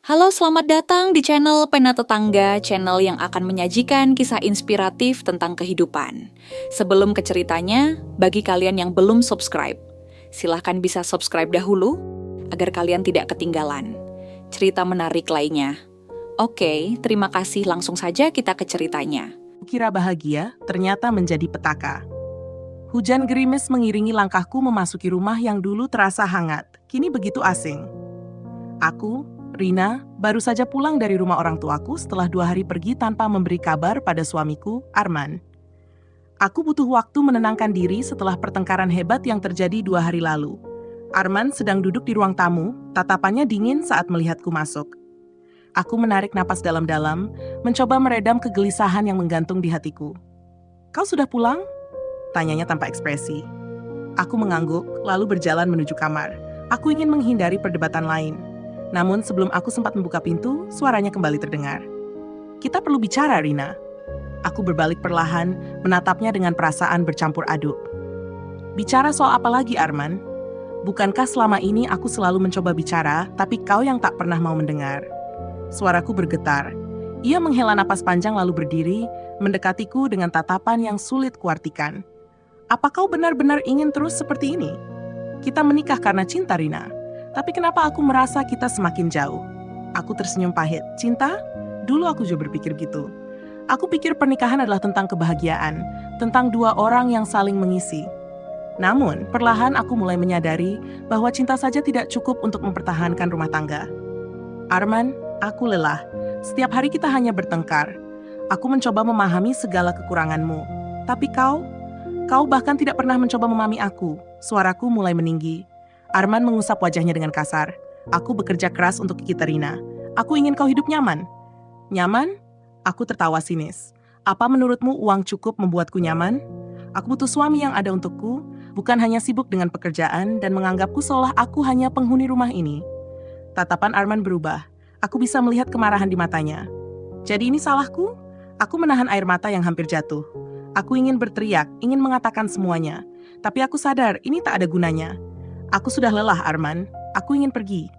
Halo, selamat datang di channel Pena Tetangga, channel yang akan menyajikan kisah inspiratif tentang kehidupan. Sebelum ke ceritanya, bagi kalian yang belum subscribe, silahkan bisa subscribe dahulu agar kalian tidak ketinggalan cerita menarik lainnya. Oke, terima kasih, langsung saja kita ke ceritanya. Kukira bahagia, ternyata menjadi petaka. Hujan gerimis mengiringi langkahku memasuki rumah yang dulu terasa hangat, kini begitu asing. Aku, Rina, baru saja pulang dari rumah orang tuaku setelah 2 hari pergi tanpa memberi kabar pada suamiku, Arman. Aku butuh waktu menenangkan diri setelah pertengkaran hebat yang terjadi 2 hari lalu. Arman sedang duduk di ruang tamu, tatapannya dingin saat melihatku masuk. Aku menarik napas dalam-dalam, mencoba meredam kegelisahan yang menggantung di hatiku. "Kau sudah pulang?" tanyanya tanpa ekspresi. Aku mengangguk, lalu berjalan menuju kamar. Aku ingin menghindari perdebatan lain. Namun sebelum aku sempat membuka pintu, suaranya kembali terdengar. "Kita perlu bicara, Rina." Aku berbalik perlahan, menatapnya dengan perasaan bercampur aduk. "Bicara soal apa lagi, Arman? Bukankah selama ini aku selalu mencoba bicara, tapi kau yang tak pernah mau mendengar?" Suaraku bergetar. Ia menghela napas panjang lalu berdiri, mendekatiku dengan tatapan yang sulit kuartikan. "Apa kau benar-benar ingin terus seperti ini? Kita menikah karena cinta, Rina. Tapi kenapa aku merasa kita semakin jauh?" Aku tersenyum pahit. "Cinta? Dulu aku juga berpikir gitu. Aku pikir pernikahan adalah tentang kebahagiaan, tentang 2 orang yang saling mengisi. Namun, perlahan aku mulai menyadari bahwa cinta saja tidak cukup untuk mempertahankan rumah tangga. Arman, aku lelah. Setiap hari kita hanya bertengkar. Aku mencoba memahami segala kekuranganmu. Tapi kau bahkan tidak pernah mencoba memahami aku." Suaraku mulai meninggi. Arman mengusap wajahnya dengan kasar. "Aku bekerja keras untuk kita, Rina. Aku ingin kau hidup nyaman." "Nyaman?" Aku tertawa sinis. "Apa menurutmu uang cukup membuatku nyaman? Aku butuh suami yang ada untukku, bukan hanya sibuk dengan pekerjaan dan menganggapku seolah aku hanya penghuni rumah ini." Tatapan Arman berubah. Aku bisa melihat kemarahan di matanya. "Jadi ini salahku?" Aku menahan air mata yang hampir jatuh. Aku ingin berteriak, ingin mengatakan semuanya. Tapi aku sadar ini tak ada gunanya. "Aku sudah lelah, Arman. Aku ingin pergi."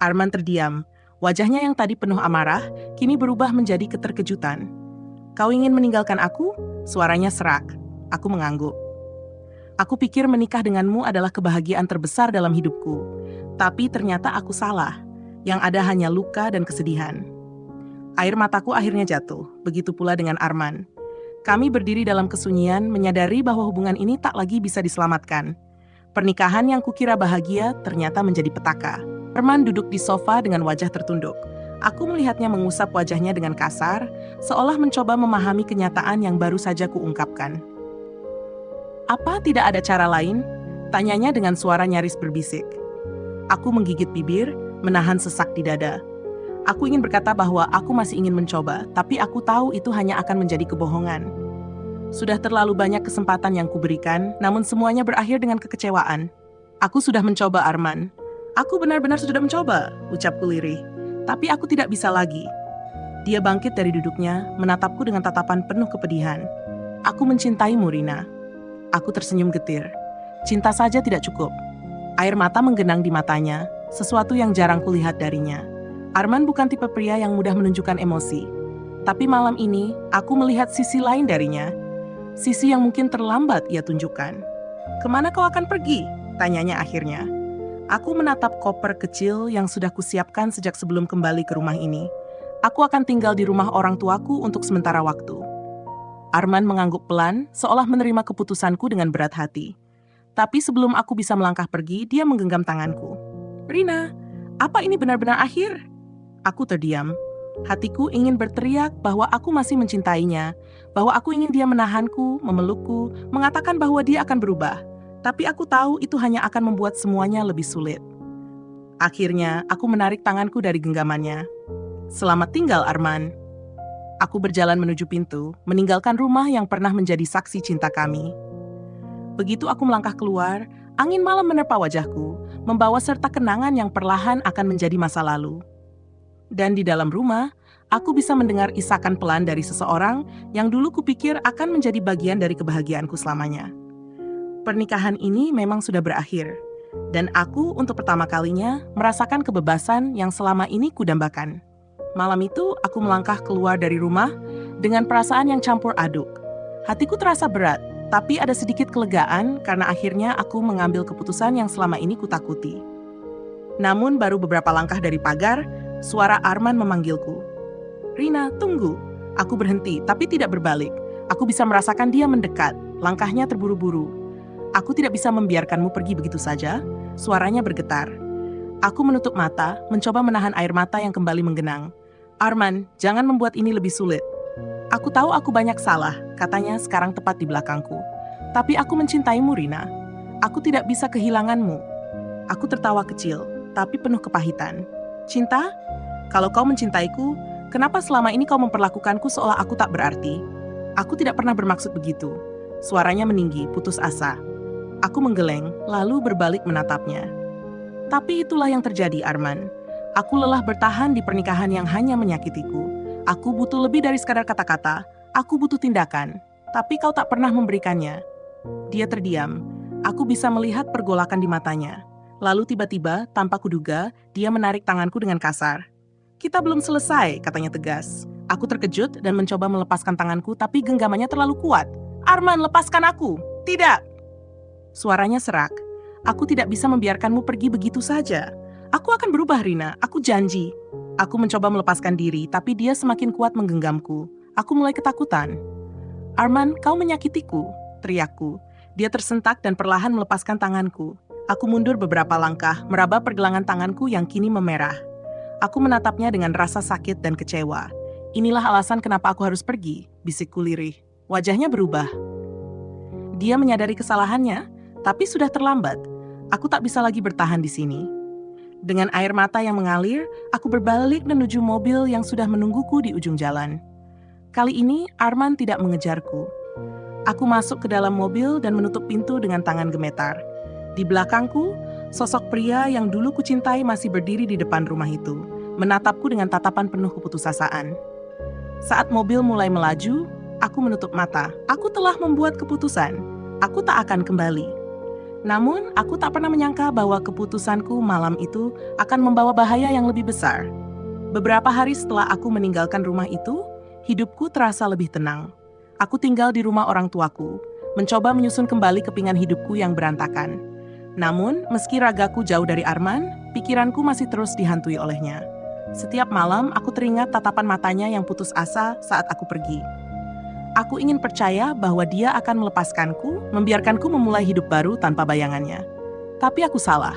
Arman terdiam. Wajahnya yang tadi penuh amarah, kini berubah menjadi keterkejutan. "Kau ingin meninggalkan aku?" Suaranya serak. Aku mengangguk. "Aku pikir menikah denganmu adalah kebahagiaan terbesar dalam hidupku. Tapi ternyata aku salah. Yang ada hanya luka dan kesedihan." Air mataku akhirnya jatuh, begitu pula dengan Arman. Kami berdiri dalam kesunyian, menyadari bahwa hubungan ini tak lagi bisa diselamatkan. Pernikahan yang kukira bahagia ternyata menjadi petaka. Arman duduk di sofa dengan wajah tertunduk. Aku melihatnya mengusap wajahnya dengan kasar, seolah mencoba memahami kenyataan yang baru saja kuungkapkan. "Apa tidak ada cara lain?" tanyanya dengan suara nyaris berbisik. Aku menggigit bibir, menahan sesak di dada. Aku ingin berkata bahwa aku masih ingin mencoba, tapi aku tahu itu hanya akan menjadi kebohongan. Sudah terlalu banyak kesempatan yang kuberikan, namun semuanya berakhir dengan kekecewaan. "Aku sudah mencoba, Arman. Aku benar-benar sudah mencoba," ucapku lirih. "Tapi aku tidak bisa lagi." Dia bangkit dari duduknya, menatapku dengan tatapan penuh kepedihan. "Aku mencintaimu, Rina." Aku tersenyum getir. Cinta saja tidak cukup. Air mata menggenang di matanya, sesuatu yang jarang kulihat darinya. Arman bukan tipe pria yang mudah menunjukkan emosi. Tapi malam ini, aku melihat sisi lain darinya. Sisi yang mungkin terlambat ia tunjukkan. "Kemana kau akan pergi?" tanyanya akhirnya. Aku menatap koper kecil yang sudah kusiapkan sejak sebelum kembali ke rumah ini. "Aku akan tinggal di rumah orang tuaku untuk sementara waktu." Arman mengangguk pelan, seolah menerima keputusanku dengan berat hati. Tapi sebelum aku bisa melangkah pergi, dia menggenggam tanganku. "Rina, apa ini benar-benar akhir?" Aku terdiam. Hatiku ingin berteriak bahwa aku masih mencintainya, bahwa aku ingin dia menahanku, memelukku, mengatakan bahwa dia akan berubah. Tapi aku tahu itu hanya akan membuat semuanya lebih sulit. Akhirnya, aku menarik tanganku dari genggamannya. "Selamat tinggal, Arman." Aku berjalan menuju pintu, meninggalkan rumah yang pernah menjadi saksi cinta kami. Begitu aku melangkah keluar, angin malam menerpa wajahku, membawa serta kenangan yang perlahan akan menjadi masa lalu. Dan di dalam rumah, aku bisa mendengar isakan pelan dari seseorang yang dulu kupikir akan menjadi bagian dari kebahagiaanku selamanya. Pernikahan ini memang sudah berakhir. Dan aku untuk pertama kalinya merasakan kebebasan yang selama ini kudambakan. Malam itu aku melangkah keluar dari rumah dengan perasaan yang campur aduk. Hatiku terasa berat, tapi ada sedikit kelegaan karena akhirnya aku mengambil keputusan yang selama ini kutakuti. Namun baru beberapa langkah dari pagar, suara Arman memanggilku. "Rina, tunggu." Aku berhenti, tapi tidak berbalik. Aku bisa merasakan dia mendekat, langkahnya terburu-buru. "Aku tidak bisa membiarkanmu pergi begitu saja." Suaranya bergetar. Aku menutup mata, mencoba menahan air mata yang kembali menggenang. "Arman, jangan membuat ini lebih sulit." "Aku tahu aku banyak salah," katanya sekarang tepat di belakangku. "Tapi aku mencintaimu, Rina. Aku tidak bisa kehilanganmu." Aku tertawa kecil, tapi penuh kepahitan. "Cinta? Kalau kau mencintaiku, kenapa selama ini kau memperlakukanku seolah aku tak berarti?" "Aku tidak pernah bermaksud begitu." Suaranya meninggi, putus asa. Aku menggeleng, lalu berbalik menatapnya. "Tapi itulah yang terjadi, Arman. Aku lelah bertahan di pernikahan yang hanya menyakitiku. Aku butuh lebih dari sekadar kata-kata. Aku butuh tindakan. Tapi kau tak pernah memberikannya." Dia terdiam. Aku bisa melihat pergolakan di matanya. Lalu tiba-tiba, tanpa kuduga, dia menarik tanganku dengan kasar. "Kita belum selesai," katanya tegas. Aku terkejut dan mencoba melepaskan tanganku, tapi genggamannya terlalu kuat. "Arman, lepaskan aku!" "Tidak!" Suaranya serak. "Aku tidak bisa membiarkanmu pergi begitu saja. Aku akan berubah, Rina. Aku janji." Aku mencoba melepaskan diri, tapi dia semakin kuat menggenggamku. Aku mulai ketakutan. "Arman, kau menyakitiku," teriakku. Dia tersentak dan perlahan melepaskan tanganku. Aku mundur beberapa langkah, meraba pergelangan tanganku yang kini memerah. Aku menatapnya dengan rasa sakit dan kecewa. "Inilah alasan kenapa aku harus pergi," bisikku lirih. Wajahnya berubah. Dia menyadari kesalahannya, tapi sudah terlambat. Aku tak bisa lagi bertahan di sini. Dengan air mata yang mengalir, aku berbalik menuju mobil yang sudah menungguku di ujung jalan. Kali ini, Arman tidak mengejarku. Aku masuk ke dalam mobil dan menutup pintu dengan tangan gemetar. Di belakangku, sosok pria yang dulu kucintai masih berdiri di depan rumah itu, menatapku dengan tatapan penuh keputusasaan. Saat mobil mulai melaju, aku menutup mata. Aku telah membuat keputusan. Aku tak akan kembali. Namun, aku tak pernah menyangka bahwa keputusanku malam itu akan membawa bahaya yang lebih besar. Beberapa hari setelah aku meninggalkan rumah itu, hidupku terasa lebih tenang. Aku tinggal di rumah orang tuaku, mencoba menyusun kembali kepingan hidupku yang berantakan. Namun, meski ragaku jauh dari Arman, pikiranku masih terus dihantui olehnya. Setiap malam, aku teringat tatapan matanya yang putus asa saat aku pergi. Aku ingin percaya bahwa dia akan melepaskanku, membiarkanku memulai hidup baru tanpa bayangannya. Tapi aku salah.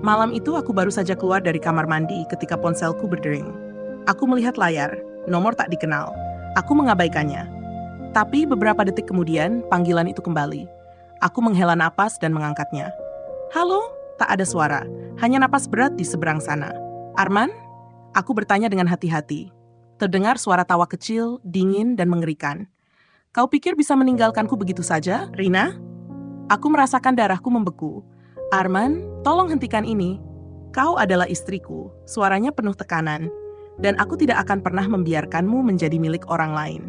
Malam itu aku baru saja keluar dari kamar mandi ketika ponselku berdering. Aku melihat layar, nomor tak dikenal. Aku mengabaikannya. Tapi beberapa detik kemudian, panggilan itu kembali. Aku menghela napas dan mengangkatnya. "Halo?" Tak ada suara, hanya napas berat di seberang sana. "Arman?" Aku bertanya dengan hati-hati. Terdengar suara tawa kecil, dingin, dan mengerikan. "Kau pikir bisa meninggalkanku begitu saja, Rina?" Aku merasakan darahku membeku. "Arman, tolong hentikan ini. Kau adalah istriku," suaranya penuh tekanan. "Dan aku tidak akan pernah membiarkanmu menjadi milik orang lain."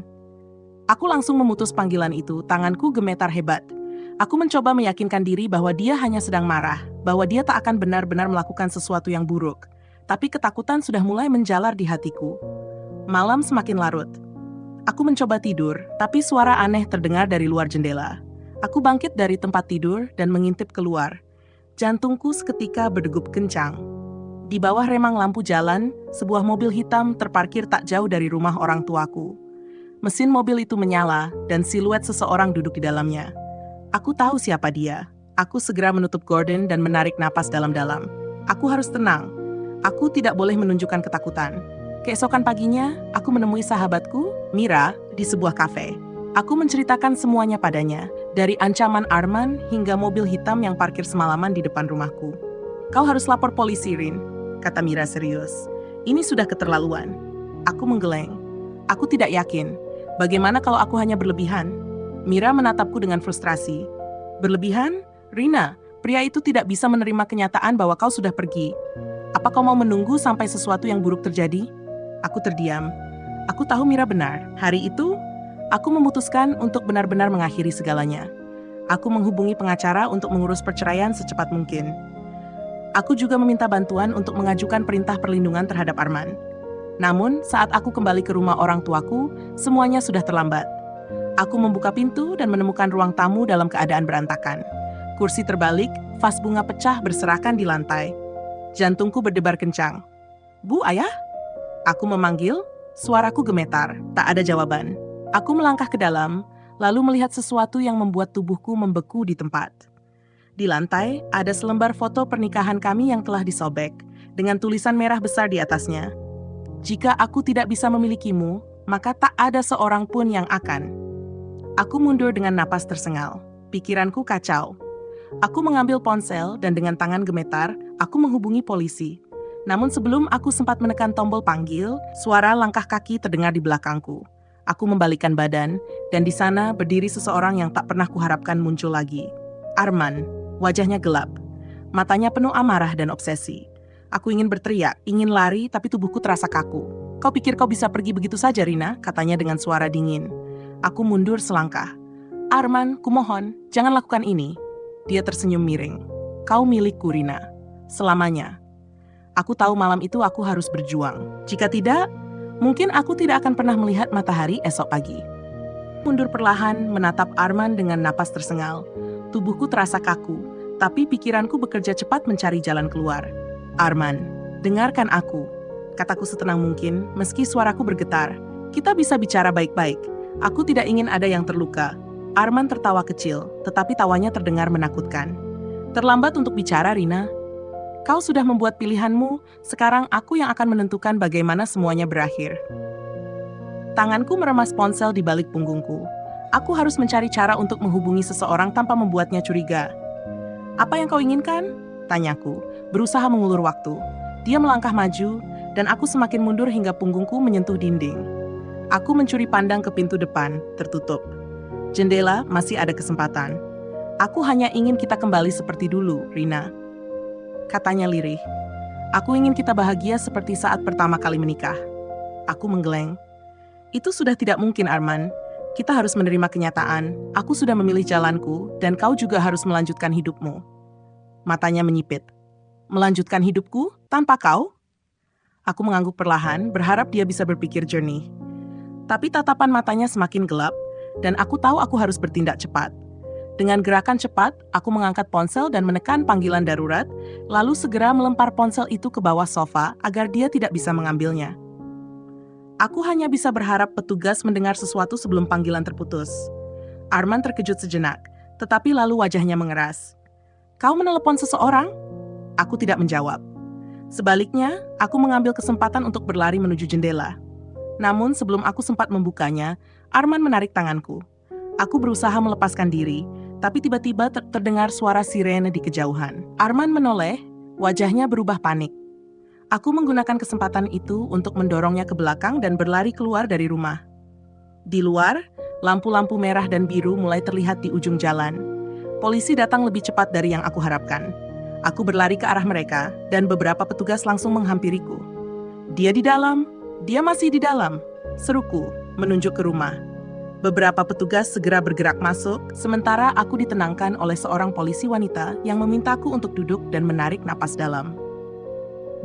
Aku langsung memutus panggilan itu, tanganku gemetar hebat. Aku mencoba meyakinkan diri bahwa dia hanya sedang marah, bahwa dia tak akan benar-benar melakukan sesuatu yang buruk. Tapi ketakutan sudah mulai menjalar di hatiku. Malam semakin larut. Aku mencoba tidur, tapi suara aneh terdengar dari luar jendela. Aku bangkit dari tempat tidur dan mengintip keluar. Jantungku seketika berdegup kencang. Di bawah remang lampu jalan, sebuah mobil hitam terparkir tak jauh dari rumah orang tuaku. Mesin mobil itu menyala dan siluet seseorang duduk di dalamnya. Aku tahu siapa dia. Aku segera menutup gorden dan menarik napas dalam-dalam. Aku harus tenang. Aku tidak boleh menunjukkan ketakutan. Keesokan paginya, aku menemui sahabatku, Mira, di sebuah kafe. Aku menceritakan semuanya padanya, dari ancaman Arman hingga mobil hitam yang parkir semalaman di depan rumahku. "Kau harus lapor polisi, Rin," kata Mira serius. "Ini sudah keterlaluan." Aku menggeleng. Aku tidak yakin. Bagaimana kalau aku hanya berlebihan? Mira menatapku dengan frustrasi. "Berlebihan? Rina, pria itu tidak bisa menerima kenyataan bahwa kau sudah pergi. Apa kau mau menunggu sampai sesuatu yang buruk terjadi?" Aku terdiam. Aku tahu Mira benar. Hari itu, aku memutuskan untuk benar-benar mengakhiri segalanya. Aku menghubungi pengacara untuk mengurus perceraian secepat mungkin. Aku juga meminta bantuan untuk mengajukan perintah perlindungan terhadap Arman. Namun, saat aku kembali ke rumah orang tuaku, semuanya sudah terlambat. Aku membuka pintu dan menemukan ruang tamu dalam keadaan berantakan. Kursi terbalik, vas bunga pecah berserakan di lantai. Jantungku berdebar kencang. "Bu, Ayah?" Aku memanggil, suaraku gemetar, tak ada jawaban. Aku melangkah ke dalam, lalu melihat sesuatu yang membuat tubuhku membeku di tempat. Di lantai, ada selembar foto pernikahan kami yang telah disobek, dengan tulisan merah besar di atasnya. "Jika aku tidak bisa memilikimu, maka tak ada seorang pun yang akan." Aku mundur dengan napas tersengal. Pikiranku kacau. Aku mengambil ponsel dan dengan tangan gemetar, aku menghubungi polisi. Namun sebelum aku sempat menekan tombol panggil, suara langkah kaki terdengar di belakangku. Aku membalikkan badan, dan di sana berdiri seseorang yang tak pernah kuharapkan muncul lagi. Arman, wajahnya gelap. Matanya penuh amarah dan obsesi. Aku ingin berteriak, ingin lari, tapi tubuhku terasa kaku. "Kau pikir kau bisa pergi begitu saja, Rina?" katanya dengan suara dingin. Aku mundur selangkah. "Arman, kumohon, jangan lakukan ini." Dia tersenyum miring. "Kau milikku, Rina. Selamanya. Aku tahu malam itu aku harus berjuang. Jika tidak, mungkin aku tidak akan pernah melihat matahari esok pagi." Mundur perlahan, menatap Arman dengan napas tersengal. Tubuhku terasa kaku, tapi pikiranku bekerja cepat mencari jalan keluar. "Arman, dengarkan aku," kataku setenang mungkin, meski suaraku bergetar. "Kita bisa bicara baik-baik. Aku tidak ingin ada yang terluka." Arman tertawa kecil, tetapi tawanya terdengar menakutkan. "Terlambat untuk bicara, Rina. Kau sudah membuat pilihanmu, sekarang aku yang akan menentukan bagaimana semuanya berakhir." Tanganku meremas ponsel di balik punggungku. Aku harus mencari cara untuk menghubungi seseorang tanpa membuatnya curiga. "Apa yang kau inginkan?" tanyaku, berusaha mengulur waktu. Dia melangkah maju, dan aku semakin mundur hingga punggungku menyentuh dinding. Aku mencuri pandang ke pintu depan, tertutup. Jendela masih ada kesempatan. "Aku hanya ingin kita kembali seperti dulu, Rina," katanya lirih. "Aku ingin kita bahagia seperti saat pertama kali menikah." Aku menggeleng. "Itu sudah tidak mungkin, Arman. Kita harus menerima kenyataan. Aku sudah memilih jalanku, dan kau juga harus melanjutkan hidupmu." Matanya menyipit. "Melanjutkan hidupku tanpa kau?" Aku mengangguk perlahan, berharap dia bisa berpikir jernih. Tapi tatapan matanya semakin gelap, dan aku tahu aku harus bertindak cepat. Dengan gerakan cepat, aku mengangkat ponsel dan menekan panggilan darurat, lalu segera melempar ponsel itu ke bawah sofa agar dia tidak bisa mengambilnya. Aku hanya bisa berharap petugas mendengar sesuatu sebelum panggilan terputus. Arman terkejut sejenak, tetapi lalu wajahnya mengeras. "Kau menelepon seseorang?" Aku tidak menjawab. Sebaliknya, aku mengambil kesempatan untuk berlari menuju jendela. Namun sebelum aku sempat membukanya, Arman menarik tanganku. Aku berusaha melepaskan diri, tapi tiba-tiba terdengar suara sirene di kejauhan. Arman menoleh, wajahnya berubah panik. Aku menggunakan kesempatan itu untuk mendorongnya ke belakang dan berlari keluar dari rumah. Di luar, lampu-lampu merah dan biru mulai terlihat di ujung jalan. Polisi datang lebih cepat dari yang aku harapkan. Aku berlari ke arah mereka, dan beberapa petugas langsung menghampiriku. "Dia di dalam, dia masih di dalam," seruku, menunjuk ke rumah. Beberapa petugas segera bergerak masuk, sementara aku ditenangkan oleh seorang polisi wanita yang memintaku untuk duduk dan menarik napas dalam.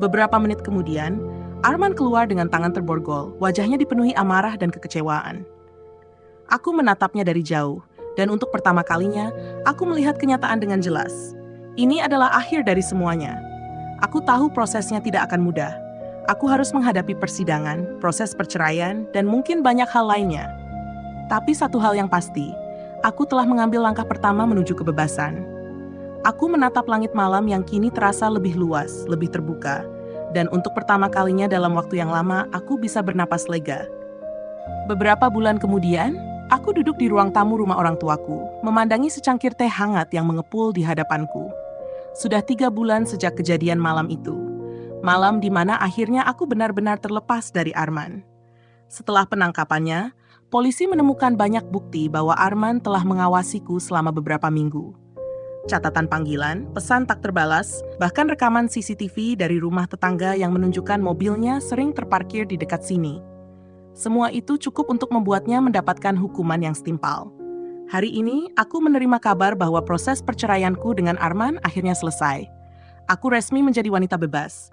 Beberapa menit kemudian, Arman keluar dengan tangan terborgol, wajahnya dipenuhi amarah dan kekecewaan. Aku menatapnya dari jauh, dan untuk pertama kalinya, aku melihat kenyataan dengan jelas. Ini adalah akhir dari semuanya. Aku tahu prosesnya tidak akan mudah. Aku harus menghadapi persidangan, proses perceraian, dan mungkin banyak hal lainnya. Tapi satu hal yang pasti, aku telah mengambil langkah pertama menuju kebebasan. Aku menatap langit malam yang kini terasa lebih luas, lebih terbuka, dan untuk pertama kalinya dalam waktu yang lama, aku bisa bernapas lega. Beberapa bulan kemudian, aku duduk di ruang tamu rumah orang tuaku, memandangi secangkir teh hangat yang mengepul di hadapanku. Sudah 3 bulan sejak kejadian malam itu. Malam di mana akhirnya aku benar-benar terlepas dari Arman. Setelah penangkapannya, polisi menemukan banyak bukti bahwa Arman telah mengawasiku selama beberapa minggu. Catatan panggilan, pesan tak terbalas, bahkan rekaman CCTV dari rumah tetangga yang menunjukkan mobilnya sering terparkir di dekat sini. Semua itu cukup untuk membuatnya mendapatkan hukuman yang setimpal. Hari ini, aku menerima kabar bahwa proses perceraianku dengan Arman akhirnya selesai. Aku resmi menjadi wanita bebas.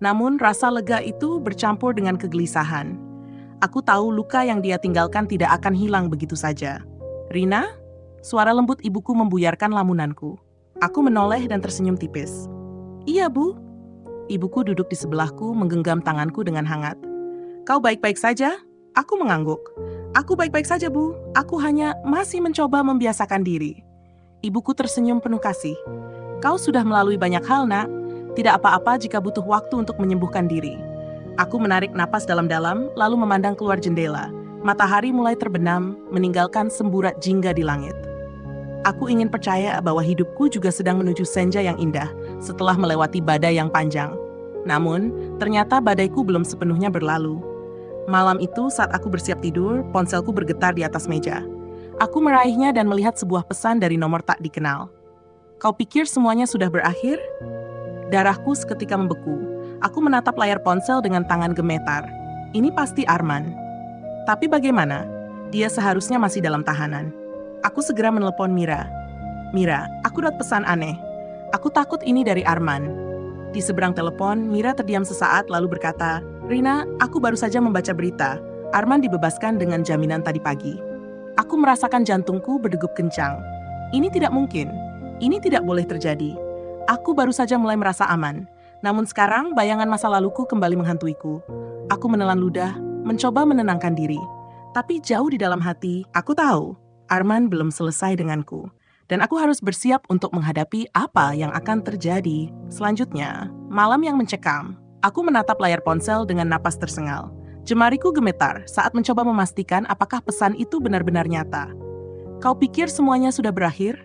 Namun, rasa lega itu bercampur dengan kegelisahan. Aku tahu luka yang dia tinggalkan tidak akan hilang begitu saja. Rina? Suara lembut ibuku membuyarkan lamunanku. Aku menoleh dan tersenyum tipis. Iya, Bu. Ibuku duduk di sebelahku menggenggam tanganku dengan hangat. Kau baik-baik saja? Aku mengangguk. Aku baik-baik saja, Bu. Aku hanya masih mencoba membiasakan diri. Ibuku tersenyum penuh kasih. Kau sudah melalui banyak hal, Nak. Tidak apa-apa jika butuh waktu untuk menyembuhkan diri. Aku menarik napas dalam-dalam, lalu memandang keluar jendela. Matahari mulai terbenam, meninggalkan semburat jingga di langit. Aku ingin percaya bahwa hidupku juga sedang menuju senja yang indah setelah melewati badai yang panjang. Namun, ternyata badaiku belum sepenuhnya berlalu. Malam itu, saat aku bersiap tidur, ponselku bergetar di atas meja. Aku meraihnya dan melihat sebuah pesan dari nomor tak dikenal. Kau pikir semuanya sudah berakhir? Darahku seketika membeku. Aku menatap layar ponsel dengan tangan gemetar. Ini pasti Arman. Tapi bagaimana? Dia seharusnya masih dalam tahanan. Aku segera menelepon Mira. Mira, aku dapat pesan aneh. Aku takut ini dari Arman. Di seberang telepon, Mira terdiam sesaat lalu berkata, Rina, aku baru saja membaca berita. Arman dibebaskan dengan jaminan tadi pagi. Aku merasakan jantungku berdegup kencang. Ini tidak mungkin. Ini tidak boleh terjadi. Aku baru saja mulai merasa aman. Namun sekarang bayangan masa laluku kembali menghantuiku. Aku menelan ludah, mencoba menenangkan diri. Tapi jauh di dalam hati, aku tahu Arman belum selesai denganku. Dan aku harus bersiap untuk menghadapi apa yang akan terjadi. Selanjutnya, malam yang mencekam. Aku menatap layar ponsel dengan napas tersengal. Jemariku gemetar saat mencoba memastikan apakah pesan itu benar-benar nyata. Kau pikir semuanya sudah berakhir?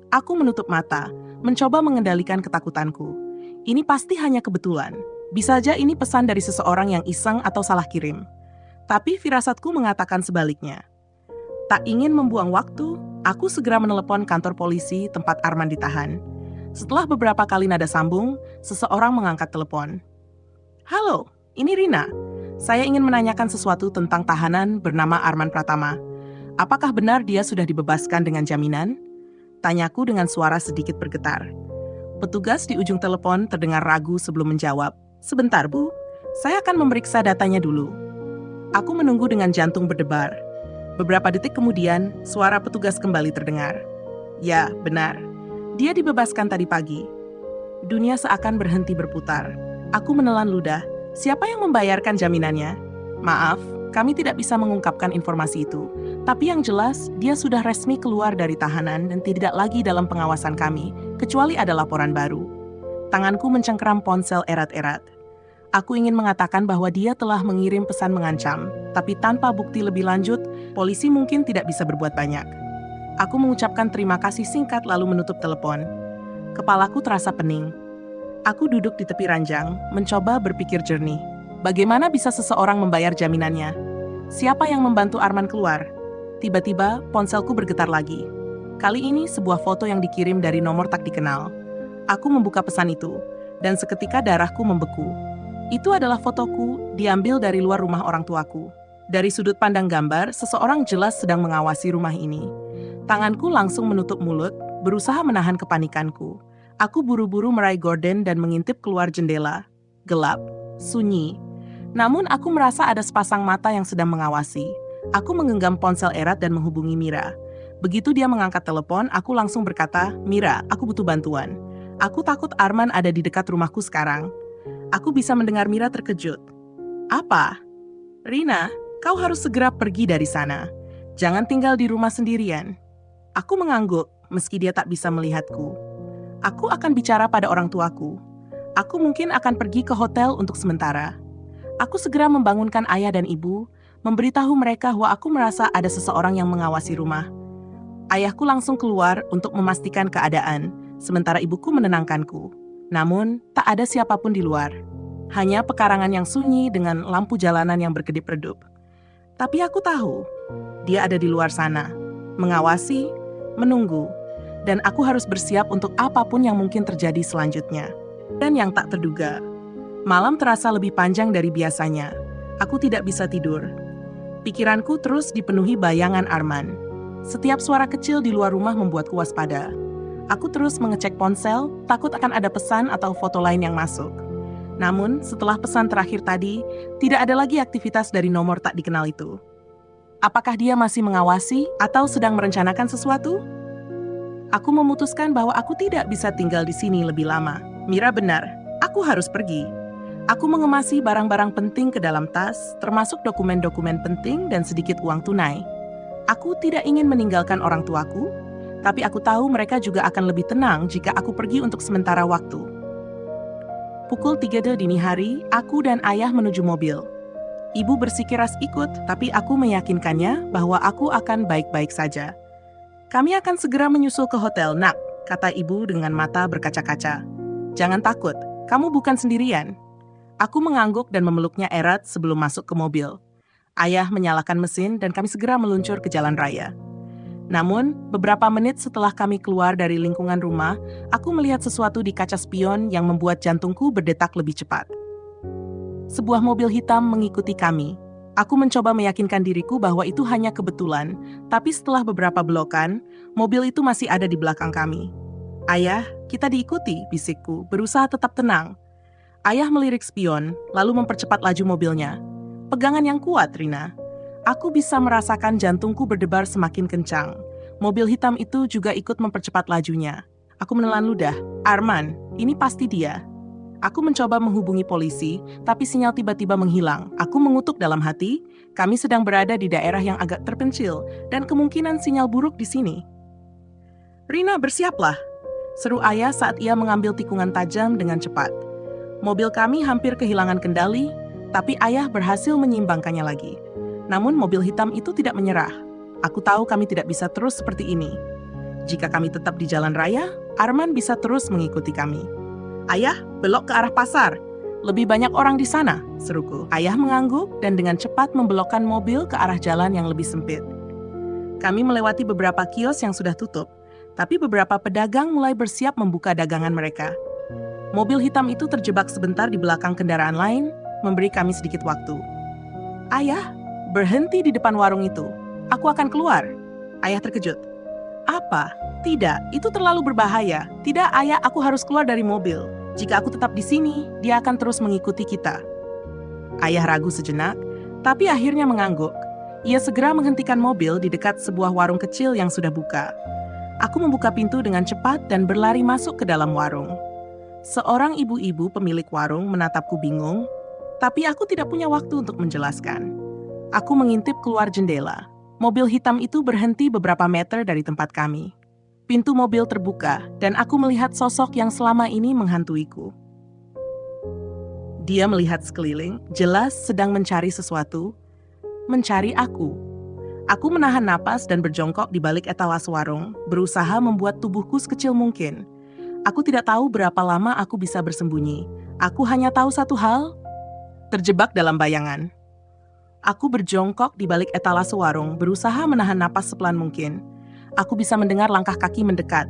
Aku menutup mata, mencoba mengendalikan ketakutanku. Ini pasti hanya kebetulan. Bisa saja ini pesan dari seseorang yang iseng atau salah kirim. Tapi firasatku mengatakan sebaliknya. Tak ingin membuang waktu, aku segera menelepon kantor polisi tempat Arman ditahan. Setelah beberapa kali nada sambung, seseorang mengangkat telepon. Halo, ini Rina. Saya ingin menanyakan sesuatu tentang tahanan bernama Arman Pratama. Apakah benar dia sudah dibebaskan dengan jaminan? Tanyaku dengan suara sedikit bergetar. Petugas di ujung telepon terdengar ragu sebelum menjawab. Sebentar, Bu. Saya akan memeriksa datanya dulu. Aku menunggu dengan jantung berdebar. Beberapa detik kemudian, suara petugas kembali terdengar. Ya, benar. Dia dibebaskan tadi pagi. Dunia seakan berhenti berputar. Aku menelan ludah. Siapa yang membayarkan jaminannya? Maaf, kami tidak bisa mengungkapkan informasi itu. Tapi yang jelas, dia sudah resmi keluar dari tahanan dan tidak lagi dalam pengawasan kami, kecuali ada laporan baru. Tanganku mencengkeram ponsel erat-erat. Aku ingin mengatakan bahwa dia telah mengirim pesan mengancam, tapi tanpa bukti lebih lanjut, polisi mungkin tidak bisa berbuat banyak. Aku mengucapkan terima kasih singkat lalu menutup telepon. Kepalaku terasa pening. Aku duduk di tepi ranjang, mencoba berpikir jernih. Bagaimana bisa seseorang membayar jaminannya? Siapa yang membantu Arman keluar? Tiba-tiba, ponselku bergetar lagi. Kali ini sebuah foto yang dikirim dari nomor tak dikenal. Aku membuka pesan itu, dan seketika darahku membeku. Itu adalah fotoku, diambil dari luar rumah orang tuaku. Dari sudut pandang gambar, seseorang jelas sedang mengawasi rumah ini. Tanganku langsung menutup mulut, berusaha menahan kepanikanku. Aku buru-buru meraih gorden dan mengintip keluar jendela. Gelap, sunyi. Namun aku merasa ada sepasang mata yang sedang mengawasi. Aku menggenggam ponsel erat dan menghubungi Mira. Begitu dia mengangkat telepon, aku langsung berkata, Mira, aku butuh bantuan. Aku takut Arman ada di dekat rumahku sekarang. Aku bisa mendengar Mira terkejut. Apa? Rina, kau harus segera pergi dari sana. Jangan tinggal di rumah sendirian. Aku mengangguk, meski dia tak bisa melihatku. Aku akan bicara pada orang tuaku. Aku mungkin akan pergi ke hotel untuk sementara. Aku segera membangunkan ayah dan ibu, memberitahu mereka bahwa aku merasa ada seseorang yang mengawasi rumah. Ayahku langsung keluar untuk memastikan keadaan, sementara ibuku menenangkanku. Namun, tak ada siapapun di luar. Hanya pekarangan yang sunyi dengan lampu jalanan yang berkedip-redup. Tapi aku tahu, dia ada di luar sana, mengawasi, menunggu, dan aku harus bersiap untuk apapun yang mungkin terjadi selanjutnya. Dan yang tak terduga, malam terasa lebih panjang dari biasanya. Aku tidak bisa tidur. Pikiranku terus dipenuhi bayangan Arman. Setiap suara kecil di luar rumah membuatku waspada. Aku terus mengecek ponsel, takut akan ada pesan atau foto lain yang masuk. Namun, setelah pesan terakhir tadi, tidak ada lagi aktivitas dari nomor tak dikenal itu. Apakah dia masih mengawasi atau sedang merencanakan sesuatu? Aku memutuskan bahwa aku tidak bisa tinggal di sini lebih lama. Mira benar, aku harus pergi. Aku mengemasi barang-barang penting ke dalam tas, termasuk dokumen-dokumen penting dan sedikit uang tunai. Aku tidak ingin meninggalkan orang tuaku, tapi aku tahu mereka juga akan lebih tenang jika aku pergi untuk sementara waktu. Pukul 3 dini hari, aku dan ayah menuju mobil. Ibu bersikeras ikut, tapi aku meyakinkannya bahwa aku akan baik-baik saja. Kami akan segera menyusul ke hotel, nak, kata ibu dengan mata berkaca-kaca. Jangan takut, kamu bukan sendirian. Aku mengangguk dan memeluknya erat sebelum masuk ke mobil. Ayah menyalakan mesin dan kami segera meluncur ke jalan raya. Namun, beberapa menit setelah kami keluar dari lingkungan rumah, aku melihat sesuatu di kaca spion yang membuat jantungku berdetak lebih cepat. Sebuah mobil hitam mengikuti kami. Aku mencoba meyakinkan diriku bahwa itu hanya kebetulan, tapi setelah beberapa belokan, mobil itu masih ada di belakang kami. Ayah, kita diikuti, bisikku, berusaha tetap tenang. Ayah melirik spion, lalu mempercepat laju mobilnya. Pegangan yang kuat, Rina. Aku bisa merasakan jantungku berdebar semakin kencang. Mobil hitam itu juga ikut mempercepat lajunya. Aku menelan ludah. Arman, ini pasti dia. Aku mencoba menghubungi polisi, tapi sinyal tiba-tiba menghilang. Aku mengutuk dalam hati, kami sedang berada di daerah yang agak terpencil, dan kemungkinan sinyal buruk di sini. Rina, bersiaplah, seru ayah saat ia mengambil tikungan tajam dengan cepat. Mobil kami hampir kehilangan kendali, tapi ayah berhasil menyeimbangkannya lagi. Namun mobil hitam itu tidak menyerah. Aku tahu kami tidak bisa terus seperti ini. Jika kami tetap di jalan raya, Arman bisa terus mengikuti kami. Ayah, belok ke arah pasar. Lebih banyak orang di sana, seruku. Ayah mengangguk dan dengan cepat membelokkan mobil ke arah jalan yang lebih sempit. Kami melewati beberapa kios yang sudah tutup, tapi beberapa pedagang mulai bersiap membuka dagangan mereka. Mobil hitam itu terjebak sebentar di belakang kendaraan lain, memberi kami sedikit waktu. Ayah, berhenti di depan warung itu. Aku akan keluar. Ayah terkejut. Apa? Tidak, itu terlalu berbahaya. Tidak, ayah, aku harus keluar dari mobil. Jika aku tetap di sini, dia akan terus mengikuti kita. Ayah ragu sejenak, tapi akhirnya mengangguk. Ia segera menghentikan mobil di dekat sebuah warung kecil yang sudah buka. Aku membuka pintu dengan cepat dan berlari masuk ke dalam warung. Seorang ibu-ibu pemilik warung menatapku bingung, tapi aku tidak punya waktu untuk menjelaskan. Aku mengintip keluar jendela. Mobil hitam itu berhenti beberapa meter dari tempat kami. Pintu mobil terbuka, dan aku melihat sosok yang selama ini menghantuiku. Dia melihat sekeliling, jelas sedang mencari sesuatu. Mencari aku. Aku menahan napas dan berjongkok di balik etalase warung, berusaha membuat tubuhku sekecil mungkin. Aku tidak tahu berapa lama aku bisa bersembunyi. Aku hanya tahu satu hal, terjebak dalam bayangan. Aku berjongkok di balik etalase warung, berusaha menahan napas sepelan mungkin. Aku bisa mendengar langkah kaki mendekat.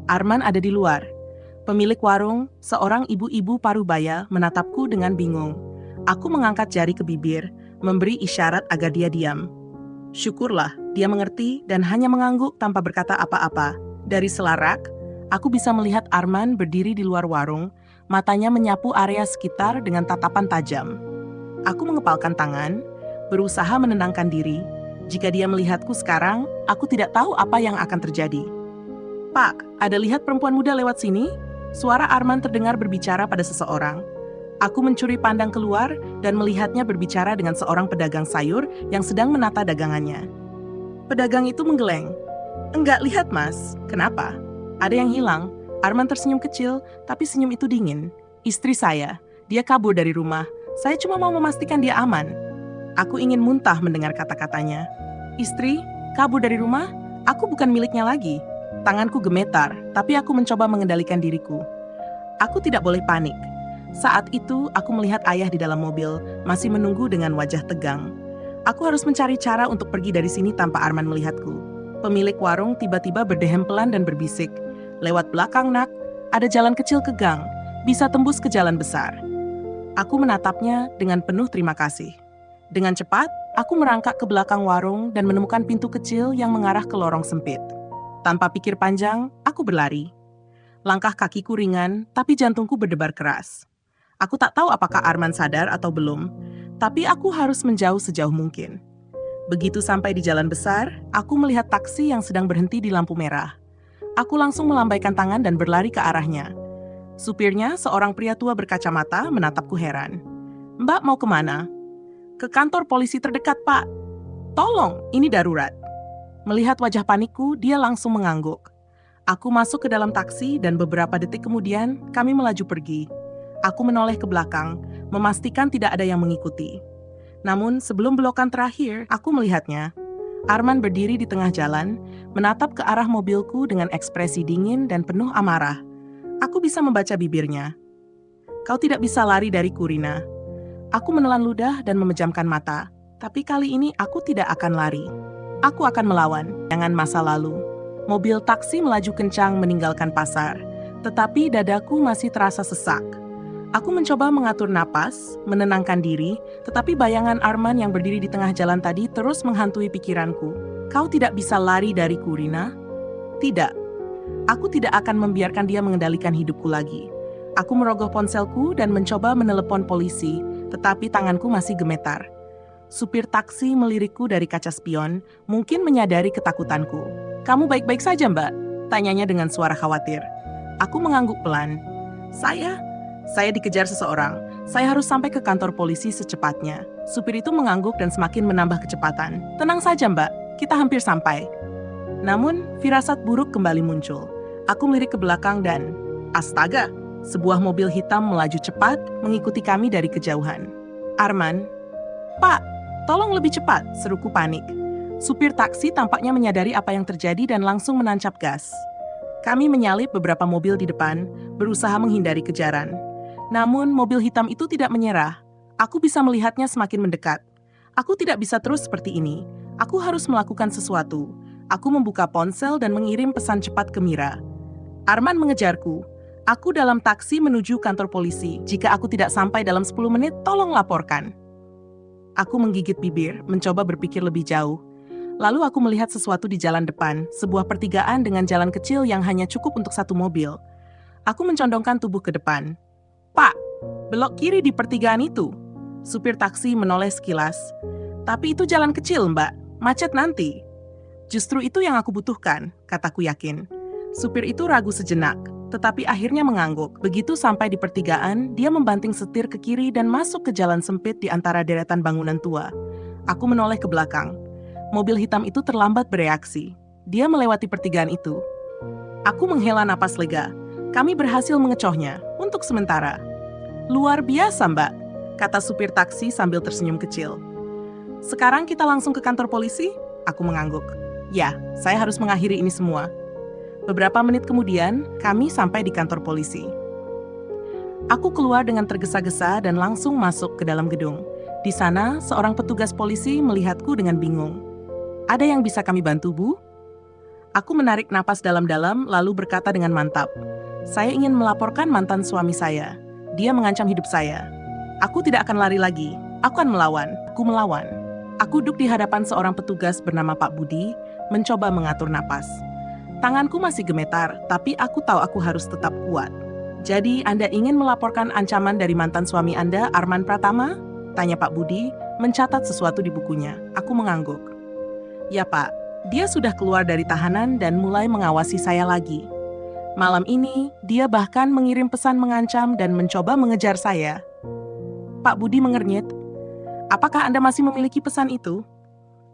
Arman ada di luar. Pemilik warung, seorang ibu-ibu parubaya, menatapku dengan bingung. Aku mengangkat jari ke bibir, memberi isyarat agar dia diam. Syukurlah, dia mengerti dan hanya mengangguk tanpa berkata apa-apa. Dari selarak, aku bisa melihat Arman berdiri di luar warung, matanya menyapu area sekitar dengan tatapan tajam. Aku mengepalkan tangan, berusaha menenangkan diri. Jika dia melihatku sekarang, aku tidak tahu apa yang akan terjadi. Pak, ada lihat perempuan muda lewat sini? Suara Arman terdengar berbicara pada seseorang. Aku mencuri pandang keluar dan melihatnya berbicara dengan seorang pedagang sayur yang sedang menata dagangannya. Pedagang itu menggeleng. Enggak lihat, Mas. Kenapa? Ada yang hilang. Arman tersenyum kecil, tapi senyum itu dingin. Istri saya. Dia kabur dari rumah. Saya cuma mau memastikan dia aman. Aku ingin muntah mendengar kata-katanya. Istri, kabur dari rumah? Aku bukan miliknya lagi. Tanganku gemetar, tapi aku mencoba mengendalikan diriku. Aku tidak boleh panik. Saat itu, aku melihat ayah di dalam mobil, masih menunggu dengan wajah tegang. Aku harus mencari cara untuk pergi dari sini tanpa Arman melihatku. Pemilik warung tiba-tiba berdehem pelan dan berbisik. Lewat belakang, nak, ada jalan kecil ke gang, bisa tembus ke jalan besar. Aku menatapnya dengan penuh terima kasih. Dengan cepat, Aku merangkak ke belakang warung dan menemukan pintu kecil yang mengarah ke lorong sempit. Tanpa pikir panjang, aku berlari. Langkah kakiku ringan, tapi jantungku berdebar keras. Aku tak tahu apakah Arman sadar atau belum, tapi aku harus menjauh sejauh mungkin. Begitu sampai di jalan besar, aku melihat taksi yang sedang berhenti di lampu merah. Aku langsung melambaikan tangan dan berlari ke arahnya. Supirnya, seorang pria tua berkacamata, menatapku heran. "Mbak mau kemana?" "Ke kantor polisi terdekat, Pak." "Tolong, ini darurat." Melihat wajah panikku, dia langsung mengangguk. Aku masuk ke dalam taksi dan beberapa detik kemudian kami melaju pergi. Aku menoleh ke belakang, memastikan tidak ada yang mengikuti. Namun sebelum belokan terakhir, aku melihatnya. Arman berdiri di tengah jalan, menatap ke arah mobilku dengan ekspresi dingin dan penuh amarah. Aku bisa membaca bibirnya. "Kau tidak bisa lari dariku, Rina." Aku menelan ludah dan memejamkan mata. Tapi kali ini aku tidak akan lari. Aku akan melawan, jangan masa lalu. Mobil taksi melaju kencang meninggalkan pasar, tetapi dadaku masih terasa sesak. Aku mencoba mengatur napas, menenangkan diri, tetapi bayangan Arman yang berdiri di tengah jalan tadi terus menghantui pikiranku. "Kau tidak bisa lari dariku, Rina." "Tidak. Aku tidak akan membiarkan dia mengendalikan hidupku lagi." Aku merogoh ponselku dan mencoba menelepon polisi, tetapi tanganku masih gemetar. Supir taksi melirikku dari kaca spion, mungkin menyadari ketakutanku. "Kamu baik-baik saja, Mbak?" tanyanya dengan suara khawatir. Aku mengangguk pelan. Saya dikejar seseorang. Saya harus sampai ke kantor polisi secepatnya." Supir itu mengangguk dan semakin menambah kecepatan. "Tenang saja, Mbak. Kita hampir sampai." Namun, firasat buruk kembali muncul. Aku melirik ke belakang dan, astaga, sebuah mobil hitam melaju cepat mengikuti kami dari kejauhan. "Arman." "Pak, tolong lebih cepat," seruku panik. Supir taksi tampaknya menyadari apa yang terjadi dan langsung menancap gas. Kami menyalip beberapa mobil di depan, berusaha menghindari kejaran. Namun, mobil hitam itu tidak menyerah. Aku bisa melihatnya semakin mendekat. Aku tidak bisa terus seperti ini. Aku harus melakukan sesuatu. Aku membuka ponsel dan mengirim pesan cepat ke Mira. Arman mengejarku. Aku dalam taksi menuju kantor polisi. Jika aku tidak sampai dalam 10 menit, tolong laporkan. Aku menggigit bibir, mencoba berpikir lebih jauh. Lalu aku melihat sesuatu di jalan depan, sebuah pertigaan dengan jalan kecil yang hanya cukup untuk satu mobil. Aku mencondongkan tubuh ke depan. "Pak, belok kiri di pertigaan itu." Supir taksi menoleh sekilas. "Tapi itu jalan kecil, Mbak. Macet nanti." "Justru itu yang aku butuhkan," kataku yakin. Supir itu ragu sejenak, tetapi akhirnya mengangguk. Begitu sampai di pertigaan, dia membanting setir ke kiri dan masuk ke jalan sempit di antara deretan bangunan tua. Aku menoleh ke belakang. Mobil hitam itu terlambat bereaksi. Dia melewati pertigaan itu. Aku menghela napas lega. Kami berhasil mengecohnya, untuk sementara. "Luar biasa, Mbak," kata supir taksi sambil tersenyum kecil. "Sekarang kita langsung ke kantor polisi?" Aku mengangguk. "Ya, saya harus mengakhiri ini semua." Beberapa menit kemudian, kami sampai di kantor polisi. Aku keluar dengan tergesa-gesa dan langsung masuk ke dalam gedung. Di sana, seorang petugas polisi melihatku dengan bingung. "Ada yang bisa kami bantu, Bu?" Aku menarik napas dalam-dalam lalu berkata dengan mantap, "Saya ingin melaporkan mantan suami saya. Dia mengancam hidup saya. Aku tidak akan lari lagi. Aku akan melawan. Aku melawan." Aku duduk di hadapan seorang petugas bernama Pak Budi, mencoba mengatur napas. Tanganku masih gemetar, tapi aku tahu aku harus tetap kuat. "Jadi, Anda ingin melaporkan ancaman dari mantan suami Anda, Arman Pratama?" tanya Pak Budi, mencatat sesuatu di bukunya. Aku mengangguk. "Ya, Pak. Dia sudah keluar dari tahanan dan mulai mengawasi saya lagi. Malam ini, dia bahkan mengirim pesan mengancam dan mencoba mengejar saya." Pak Budi mengernyit. "Apakah Anda masih memiliki pesan itu?"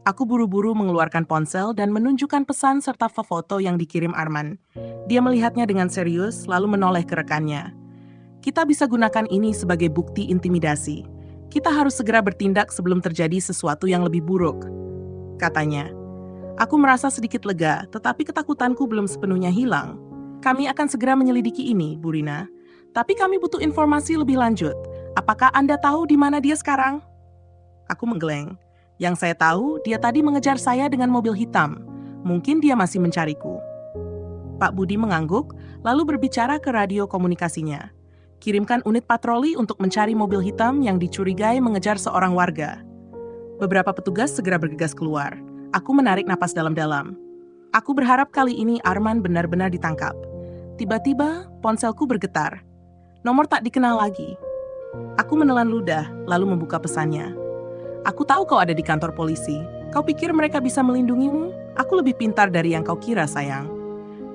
Aku buru-buru mengeluarkan ponsel dan menunjukkan pesan serta foto yang dikirim Arman. Dia melihatnya dengan serius, lalu menoleh ke rekannya. "Kita bisa gunakan ini sebagai bukti intimidasi. Kita harus segera bertindak sebelum terjadi sesuatu yang lebih buruk," katanya. Aku merasa sedikit lega, tetapi ketakutanku belum sepenuhnya hilang. "Kami akan segera menyelidiki ini, Bu Rina. Tapi kami butuh informasi lebih lanjut. Apakah Anda tahu di mana dia sekarang?" Aku menggeleng. "Yang saya tahu, dia tadi mengejar saya dengan mobil hitam. Mungkin dia masih mencariku." Pak Budi mengangguk, lalu berbicara ke radio komunikasinya. "Kirimkan unit patroli untuk mencari mobil hitam yang dicurigai mengejar seorang warga." Beberapa petugas segera bergegas keluar. Aku menarik napas dalam-dalam. Aku berharap kali ini Arman benar-benar ditangkap. Tiba-tiba, ponselku bergetar. Nomor tak dikenal lagi. Aku menelan ludah, lalu membuka pesannya. Aku tahu kau ada di kantor polisi. Kau pikir mereka bisa melindungimu? Aku lebih pintar dari yang kau kira, sayang.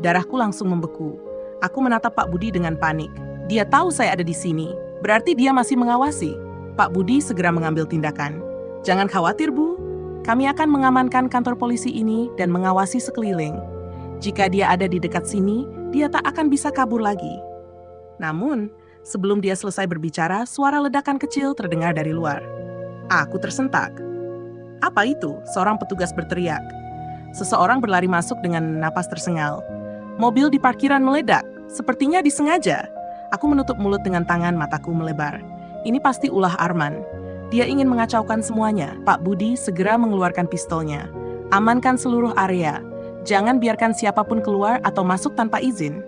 Darahku langsung membeku. Aku menatap Pak Budi dengan panik. Dia tahu saya ada di sini. Berarti dia masih mengawasi. Pak Budi segera mengambil tindakan. Jangan khawatir, Bu. Kami akan mengamankan kantor polisi ini dan mengawasi sekeliling. Jika dia ada di dekat sini, dia tak akan bisa kabur lagi. Namun, sebelum dia selesai berbicara, suara ledakan kecil terdengar dari luar. Aku tersentak. Apa itu? Seorang petugas berteriak. Seseorang berlari masuk dengan napas tersengal. Mobil di parkiran meledak. Sepertinya disengaja. Aku menutup mulut dengan tangan, mataku melebar. Ini pasti ulah Arman. Dia ingin mengacaukan semuanya. Pak Budi segera mengeluarkan pistolnya. Amankan seluruh area. Jangan biarkan siapapun keluar atau masuk tanpa izin.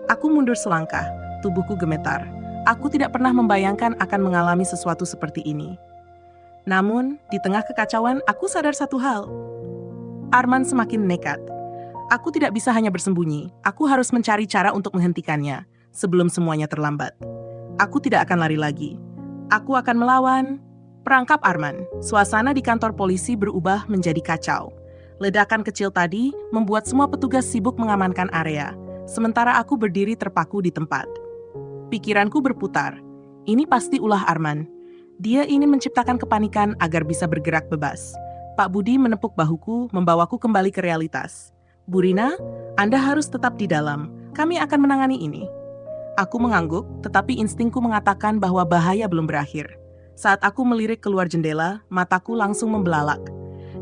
Aku mundur selangkah. Tubuhku gemetar. Aku tidak pernah membayangkan akan mengalami sesuatu seperti ini. Namun, di tengah kekacauan, aku sadar satu hal. Arman semakin nekat. Aku tidak bisa hanya bersembunyi. Aku harus mencari cara untuk menghentikannya sebelum semuanya terlambat. Aku tidak akan lari lagi. Aku akan melawan. Perangkap Arman. Suasana di kantor polisi berubah menjadi kacau. Ledakan kecil tadi membuat semua petugas sibuk mengamankan area, sementara aku berdiri terpaku di tempat. Pikiranku berputar. Ini pasti ulah Arman. Dia ingin menciptakan kepanikan agar bisa bergerak bebas. Pak Budi menepuk bahuku, membawaku kembali ke realitas. Bu Rina, Anda harus tetap di dalam. Kami akan menangani ini. Aku mengangguk, tetapi instingku mengatakan bahwa bahaya belum berakhir. Saat aku melirik keluar jendela, mataku langsung membelalak.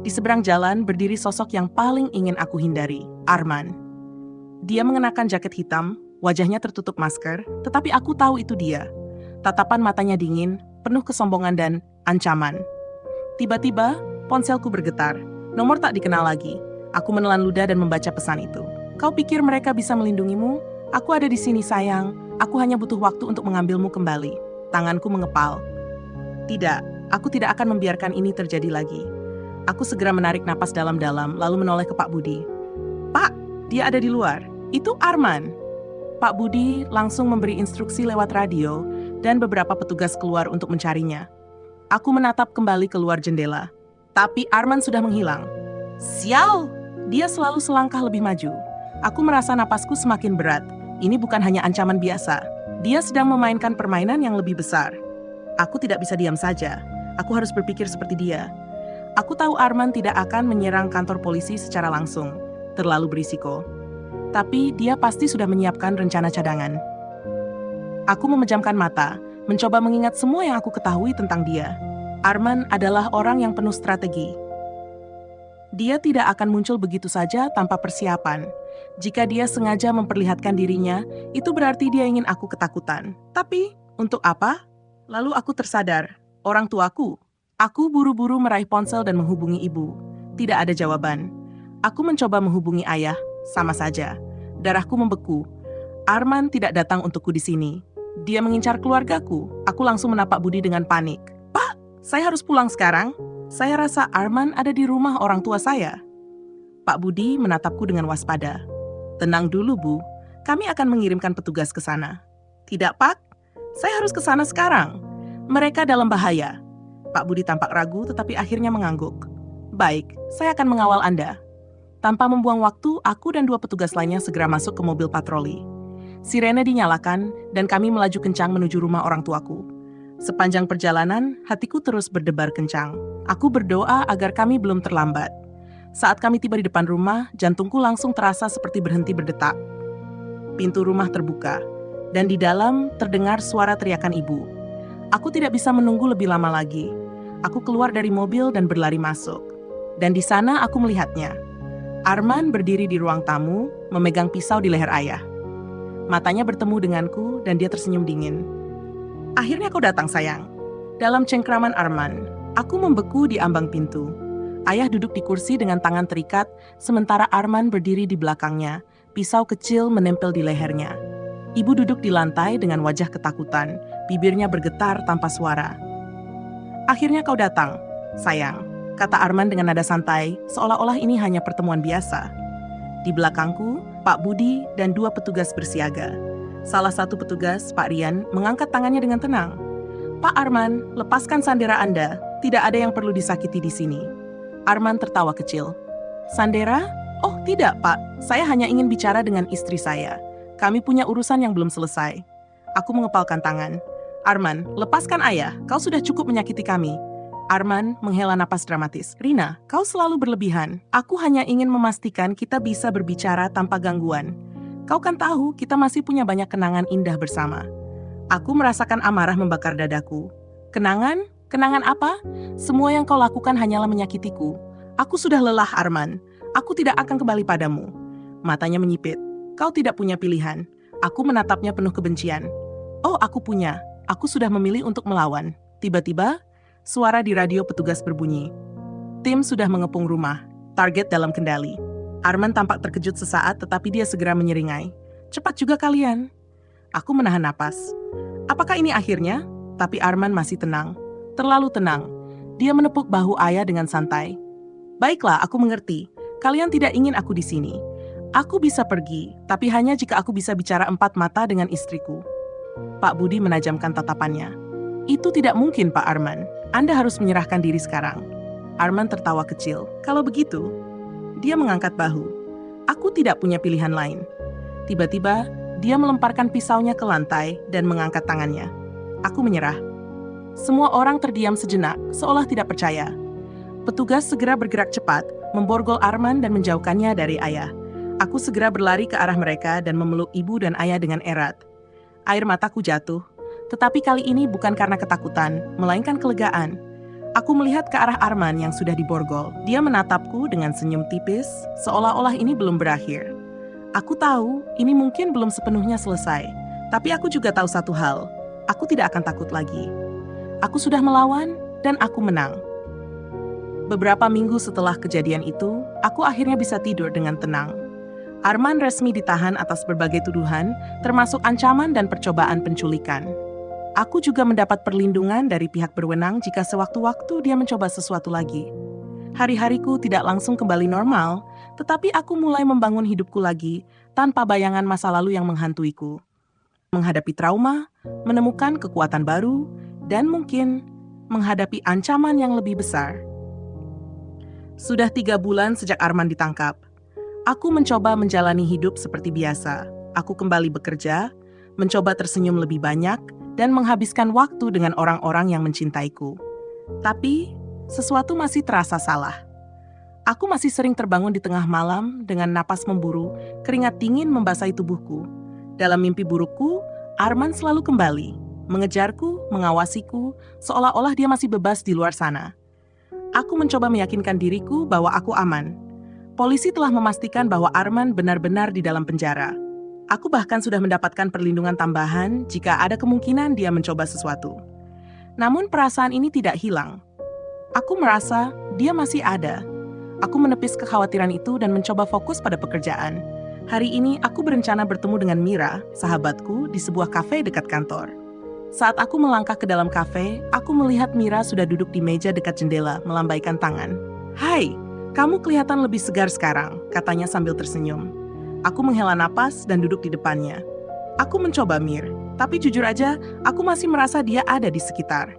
Di seberang jalan berdiri sosok yang paling ingin aku hindari, Arman. Dia mengenakan jaket hitam, wajahnya tertutup masker, tetapi aku tahu itu dia. Tatapan matanya dingin, penuh kesombongan dan ancaman. Tiba-tiba, ponselku bergetar. Nomor tak dikenal lagi. Aku menelan ludah dan membaca pesan itu. Kau pikir mereka bisa melindungimu? Aku ada di sini, sayang. Aku hanya butuh waktu untuk mengambilmu kembali. Tanganku mengepal. Tidak, aku tidak akan membiarkan ini terjadi lagi. Aku segera menarik napas dalam-dalam, lalu menoleh ke Pak Budi. Pak, dia ada di luar. Itu Arman. Pak Budi langsung memberi instruksi lewat radio, dan beberapa petugas keluar untuk mencarinya. Aku menatap kembali keluar jendela. Tapi Arman sudah menghilang. Sial! Dia selalu selangkah lebih maju. Aku merasa napasku semakin berat. Ini bukan hanya ancaman biasa. Dia sedang memainkan permainan yang lebih besar. Aku tidak bisa diam saja. Aku harus berpikir seperti dia. Aku tahu Arman tidak akan menyerang kantor polisi secara langsung. Terlalu berisiko. Tapi dia pasti sudah menyiapkan rencana cadangan. Aku memejamkan mata, mencoba mengingat semua yang aku ketahui tentang dia. Arman adalah orang yang penuh strategi. Dia tidak akan muncul begitu saja tanpa persiapan. Jika dia sengaja memperlihatkan dirinya, itu berarti dia ingin aku ketakutan. Tapi, untuk apa? Lalu aku tersadar, orang tuaku. Aku buru-buru meraih ponsel dan menghubungi ibu. Tidak ada jawaban. Aku mencoba menghubungi ayah, sama saja. Darahku membeku. Arman tidak datang untukku di sini. Dia mengincar keluargaku. Aku langsung menapak Budi dengan panik. Pak, saya harus pulang sekarang. Saya rasa Arman ada di rumah orang tua saya. Pak Budi menatapku dengan waspada. Tenang dulu, Bu. Kami akan mengirimkan petugas ke sana. Tidak, Pak. Saya harus ke sana sekarang. Mereka dalam bahaya. Pak Budi tampak ragu tetapi akhirnya mengangguk. Baik, saya akan mengawal Anda. Tanpa membuang waktu, aku dan 2 petugas lainnya segera masuk ke mobil patroli. Sirene dinyalakan dan kami melaju kencang menuju rumah orang tuaku. Sepanjang perjalanan, hatiku terus berdebar kencang. Aku berdoa agar kami belum terlambat. Saat kami tiba di depan rumah, jantungku langsung terasa seperti berhenti berdetak. Pintu rumah terbuka, dan di dalam terdengar suara teriakan ibu. Aku tidak bisa menunggu lebih lama lagi. Aku keluar dari mobil dan berlari masuk. Dan di sana aku melihatnya. Arman berdiri di ruang tamu, memegang pisau di leher ayah. Matanya bertemu denganku dan dia tersenyum dingin. Akhirnya kau datang, sayang. Dalam cengkraman Arman, aku membeku di ambang pintu. Ayah duduk di kursi dengan tangan terikat, sementara Arman berdiri di belakangnya, pisau kecil menempel di lehernya. Ibu duduk di lantai dengan wajah ketakutan, bibirnya bergetar tanpa suara. Akhirnya kau datang. Sayang, kata Arman dengan nada santai, seolah-olah ini hanya pertemuan biasa. Di belakangku, Pak Budi dan 2 petugas bersiaga. Salah satu petugas, Pak Rian, mengangkat tangannya dengan tenang. Pak Arman, lepaskan sandera Anda. Tidak ada yang perlu disakiti di sini. Arman tertawa kecil. Sandera? Oh tidak, Pak. Saya hanya ingin bicara dengan istri saya. Kami punya urusan yang belum selesai. Aku mengepalkan tangan. Arman, lepaskan ayah. Kau sudah cukup menyakiti kami. Arman menghela napas dramatis. Rina, kau selalu berlebihan. Aku hanya ingin memastikan kita bisa berbicara tanpa gangguan. Kau kan tahu kita masih punya banyak kenangan indah bersama. Aku merasakan amarah membakar dadaku. Kenangan? Kenangan apa? Semua yang kau lakukan hanyalah menyakitiku. Aku sudah lelah, Arman. Aku tidak akan kembali padamu. Matanya menyipit. Kau tidak punya pilihan. Aku menatapnya penuh kebencian. Oh, aku punya. Aku sudah memilih untuk melawan. Tiba-tiba, suara di radio petugas berbunyi. Tim sudah mengepung rumah. Target dalam kendali. Arman tampak terkejut sesaat tetapi dia segera menyeringai. Cepat juga kalian. Aku menahan napas. Apakah ini akhirnya? Tapi Arman masih tenang. Terlalu tenang. Dia menepuk bahu ayah dengan santai. Baiklah, aku mengerti. Kalian tidak ingin aku di sini. Aku bisa pergi, tapi hanya jika aku bisa bicara 4 mata dengan istriku. Pak Budi menajamkan tatapannya. Itu tidak mungkin, Pak Arman. Anda harus menyerahkan diri sekarang. Arman tertawa kecil. Kalau begitu, dia mengangkat bahu. Aku tidak punya pilihan lain. Tiba-tiba, dia melemparkan pisaunya ke lantai dan mengangkat tangannya. Aku menyerah. Semua orang terdiam sejenak, seolah tidak percaya. Petugas segera bergerak cepat, memborgol Arman dan menjauhkannya dari ayah. Aku segera berlari ke arah mereka dan memeluk ibu dan ayah dengan erat. Air mataku jatuh. Tetapi kali ini bukan karena ketakutan, melainkan kelegaan. Aku melihat ke arah Arman yang sudah diborgol. Dia menatapku dengan senyum tipis, seolah-olah ini belum berakhir. Aku tahu ini mungkin belum sepenuhnya selesai. Tapi aku juga tahu satu hal. Aku tidak akan takut lagi. Aku sudah melawan dan aku menang. Beberapa minggu setelah kejadian itu, aku akhirnya bisa tidur dengan tenang. Arman resmi ditahan atas berbagai tuduhan, termasuk ancaman dan percobaan penculikan. Aku juga mendapat perlindungan dari pihak berwenang jika sewaktu-waktu dia mencoba sesuatu lagi. Hari-hariku tidak langsung kembali normal, tetapi aku mulai membangun hidupku lagi tanpa bayangan masa lalu yang menghantuiku. Menghadapi trauma, menemukan kekuatan baru, dan mungkin menghadapi ancaman yang lebih besar. Sudah 3 bulan sejak Arman ditangkap. Aku mencoba menjalani hidup seperti biasa. Aku kembali bekerja, mencoba tersenyum lebih banyak, dan menghabiskan waktu dengan orang-orang yang mencintaiku. Tapi, sesuatu masih terasa salah. Aku masih sering terbangun di tengah malam dengan napas memburu, keringat dingin membasahi tubuhku. Dalam mimpi burukku, Arman selalu kembali, mengejarku, mengawasiku, seolah-olah dia masih bebas di luar sana. Aku mencoba meyakinkan diriku bahwa aku aman. Polisi telah memastikan bahwa Arman benar-benar di dalam penjara. Aku bahkan sudah mendapatkan perlindungan tambahan jika ada kemungkinan dia mencoba sesuatu. Namun perasaan ini tidak hilang. Aku merasa dia masih ada. Aku menepis kekhawatiran itu dan mencoba fokus pada pekerjaan. Hari ini aku berencana bertemu dengan Mira, sahabatku, di sebuah kafe dekat kantor. Saat aku melangkah ke dalam kafe, aku melihat Mira sudah duduk di meja dekat jendela, melambaikan tangan. "Hai, kamu kelihatan lebih segar sekarang," katanya sambil tersenyum. Aku menghela napas dan duduk di depannya. Aku mencoba Mir, tapi jujur aja, aku masih merasa dia ada di sekitar.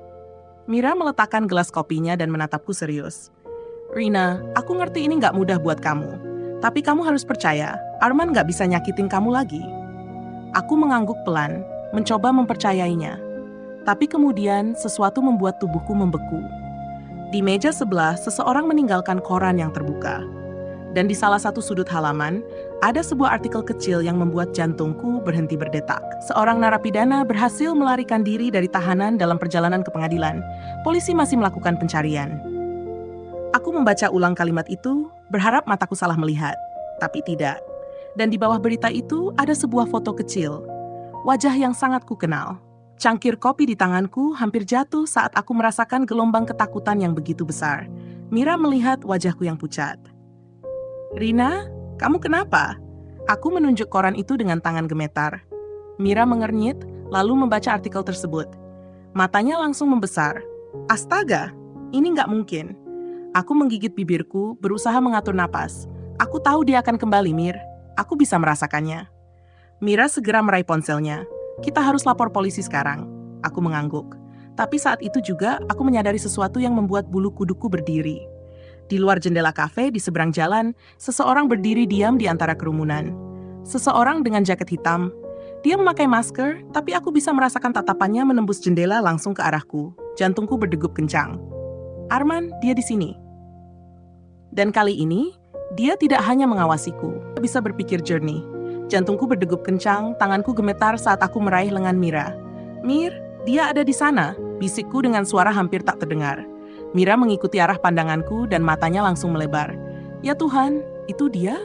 Mira meletakkan gelas kopinya dan menatapku serius. "Rina, aku ngerti ini nggak mudah buat kamu. Tapi kamu harus percaya, Arman nggak bisa nyakitin kamu lagi." Aku mengangguk pelan, mencoba mempercayainya. Tapi kemudian sesuatu membuat tubuhku membeku. Di meja sebelah, seseorang meninggalkan koran yang terbuka. Dan di salah satu sudut halaman, ada sebuah artikel kecil yang membuat jantungku berhenti berdetak. Seorang narapidana berhasil melarikan diri dari tahanan dalam perjalanan ke pengadilan. Polisi masih melakukan pencarian. Aku membaca ulang kalimat itu, berharap mataku salah melihat. Tapi tidak. Dan di bawah berita itu ada sebuah foto kecil. Wajah yang sangat kukenal. Cangkir kopi di tanganku hampir jatuh saat aku merasakan gelombang ketakutan yang begitu besar. Mira melihat wajahku yang pucat. "Rina, kamu kenapa?" Aku menunjuk koran itu dengan tangan gemetar. Mira mengernyit, lalu membaca artikel tersebut. Matanya langsung membesar. "Astaga, Ini nggak mungkin. Aku menggigit bibirku, berusaha mengatur napas. Aku tahu dia akan kembali, Mir. Aku bisa merasakannya. Mira segera meraih ponselnya. Kita harus lapor polisi sekarang. Aku mengangguk. Tapi saat itu juga aku menyadari sesuatu yang membuat bulu kuduku berdiri. Di luar jendela kafe di seberang jalan, seseorang berdiri diam di antara kerumunan. Seseorang dengan jaket hitam. Dia memakai masker, tapi aku bisa merasakan tatapannya menembus jendela langsung ke arahku. Jantungku berdegup kencang. Arman, dia di sini. Dan kali ini, dia tidak hanya mengawasiku. Dia bisa berpikir jernih. Jantungku berdegup kencang, tanganku gemetar saat aku meraih lengan Mira. Mir, dia ada di sana, bisikku dengan suara hampir tak terdengar. Mira mengikuti arah pandanganku dan matanya langsung melebar. Ya Tuhan, itu dia?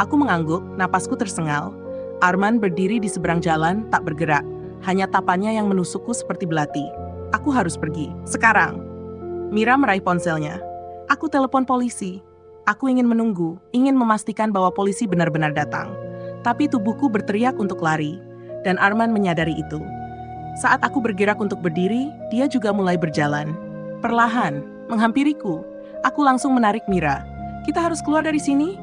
Aku mengangguk, napasku tersengal. Arman berdiri di seberang jalan, tak bergerak. Hanya tapannya yang menusukku seperti belati. Aku harus pergi, sekarang. Mira meraih ponselnya. Aku telepon polisi. Aku ingin menunggu, ingin memastikan bahwa polisi benar-benar datang. Tapi tubuhku berteriak untuk lari, dan Arman menyadari itu. Saat aku bergerak untuk berdiri, dia juga mulai berjalan. Perlahan, menghampiriku. Aku langsung menarik Mira. Kita harus keluar dari sini.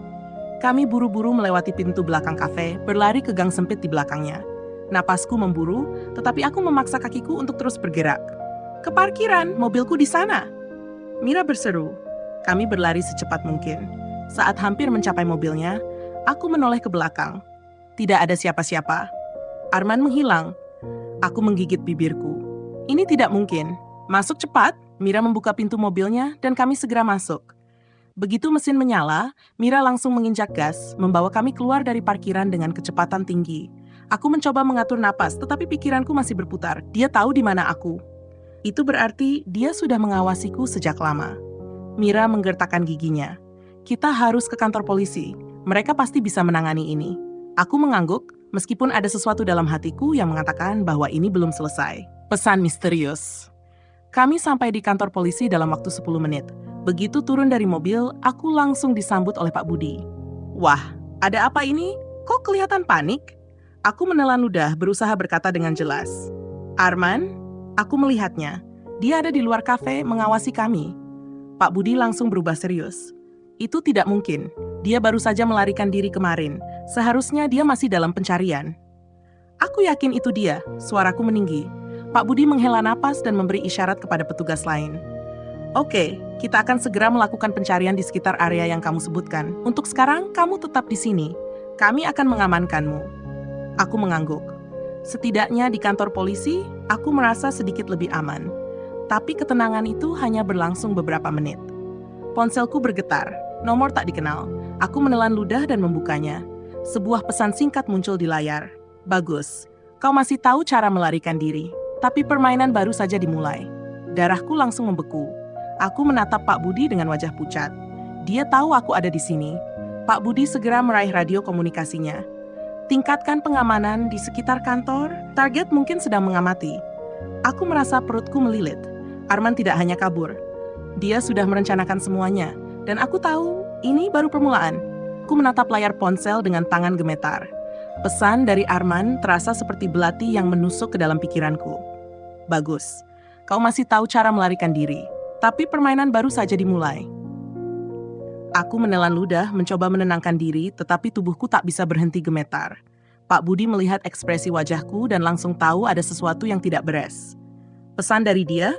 Kami buru-buru melewati pintu belakang kafe, berlari ke gang sempit di belakangnya. Napasku memburu, tetapi aku memaksa kakiku untuk terus bergerak. Ke parkiran, mobilku di sana. Mira berseru. Kami berlari secepat mungkin. Saat hampir mencapai mobilnya, aku menoleh ke belakang. Tidak ada siapa-siapa. Arman menghilang. Aku menggigit bibirku. Ini tidak mungkin. Masuk cepat. Mira membuka pintu mobilnya dan kami segera masuk. Begitu mesin menyala, Mira langsung menginjak gas, membawa kami keluar dari parkiran dengan kecepatan tinggi. Aku mencoba mengatur napas, tetapi pikiranku masih berputar. Dia tahu di mana aku. Itu berarti dia sudah mengawasiku sejak lama. Mira menggertakkan giginya. Kita harus ke kantor polisi. Mereka pasti bisa menangani ini. Aku mengangguk, meskipun ada sesuatu dalam hatiku yang mengatakan bahwa ini belum selesai. Pesan misterius. Kami sampai di kantor polisi dalam waktu 10 menit. Begitu turun dari mobil, aku langsung disambut oleh Pak Budi. Wah, ada apa ini? Kok kelihatan panik? Aku menelan ludah, berusaha berkata dengan jelas. Arman, aku melihatnya. Dia ada di luar kafe mengawasi kami. Pak Budi langsung berubah serius. Itu tidak mungkin. Dia baru saja melarikan diri kemarin. Seharusnya dia masih dalam pencarian. Aku yakin itu dia, suaraku meninggi. Pak Budi menghela napas dan memberi isyarat kepada petugas lain. Oke, kita akan segera melakukan pencarian di sekitar area yang kamu sebutkan. Untuk sekarang, kamu tetap di sini. Kami akan mengamankanmu. Aku mengangguk. Setidaknya di kantor polisi, aku merasa sedikit lebih aman. Tapi ketenangan itu hanya berlangsung beberapa menit. Ponselku bergetar, nomor tak dikenal. Aku menelan ludah dan membukanya. Sebuah pesan singkat muncul di layar. Bagus, kau masih tahu cara melarikan diri. Tapi permainan baru saja dimulai. Darahku langsung membeku. Aku menatap Pak Budi dengan wajah pucat. Dia tahu aku ada di sini. Pak Budi segera meraih radio komunikasinya. Tingkatkan pengamanan di sekitar kantor. Target mungkin sedang mengamati. Aku merasa perutku melilit. Arman tidak hanya kabur. Dia sudah merencanakan semuanya. Dan aku tahu ini baru permulaan. Aku menatap layar ponsel dengan tangan gemetar. Pesan dari Arman terasa seperti belati yang menusuk ke dalam pikiranku. Bagus, kau masih tahu cara melarikan diri. Tapi permainan baru saja dimulai. Aku menelan ludah, mencoba menenangkan diri, tetapi tubuhku tak bisa berhenti gemetar. Pak Budi melihat ekspresi wajahku dan langsung tahu ada sesuatu yang tidak beres. Pesan dari dia?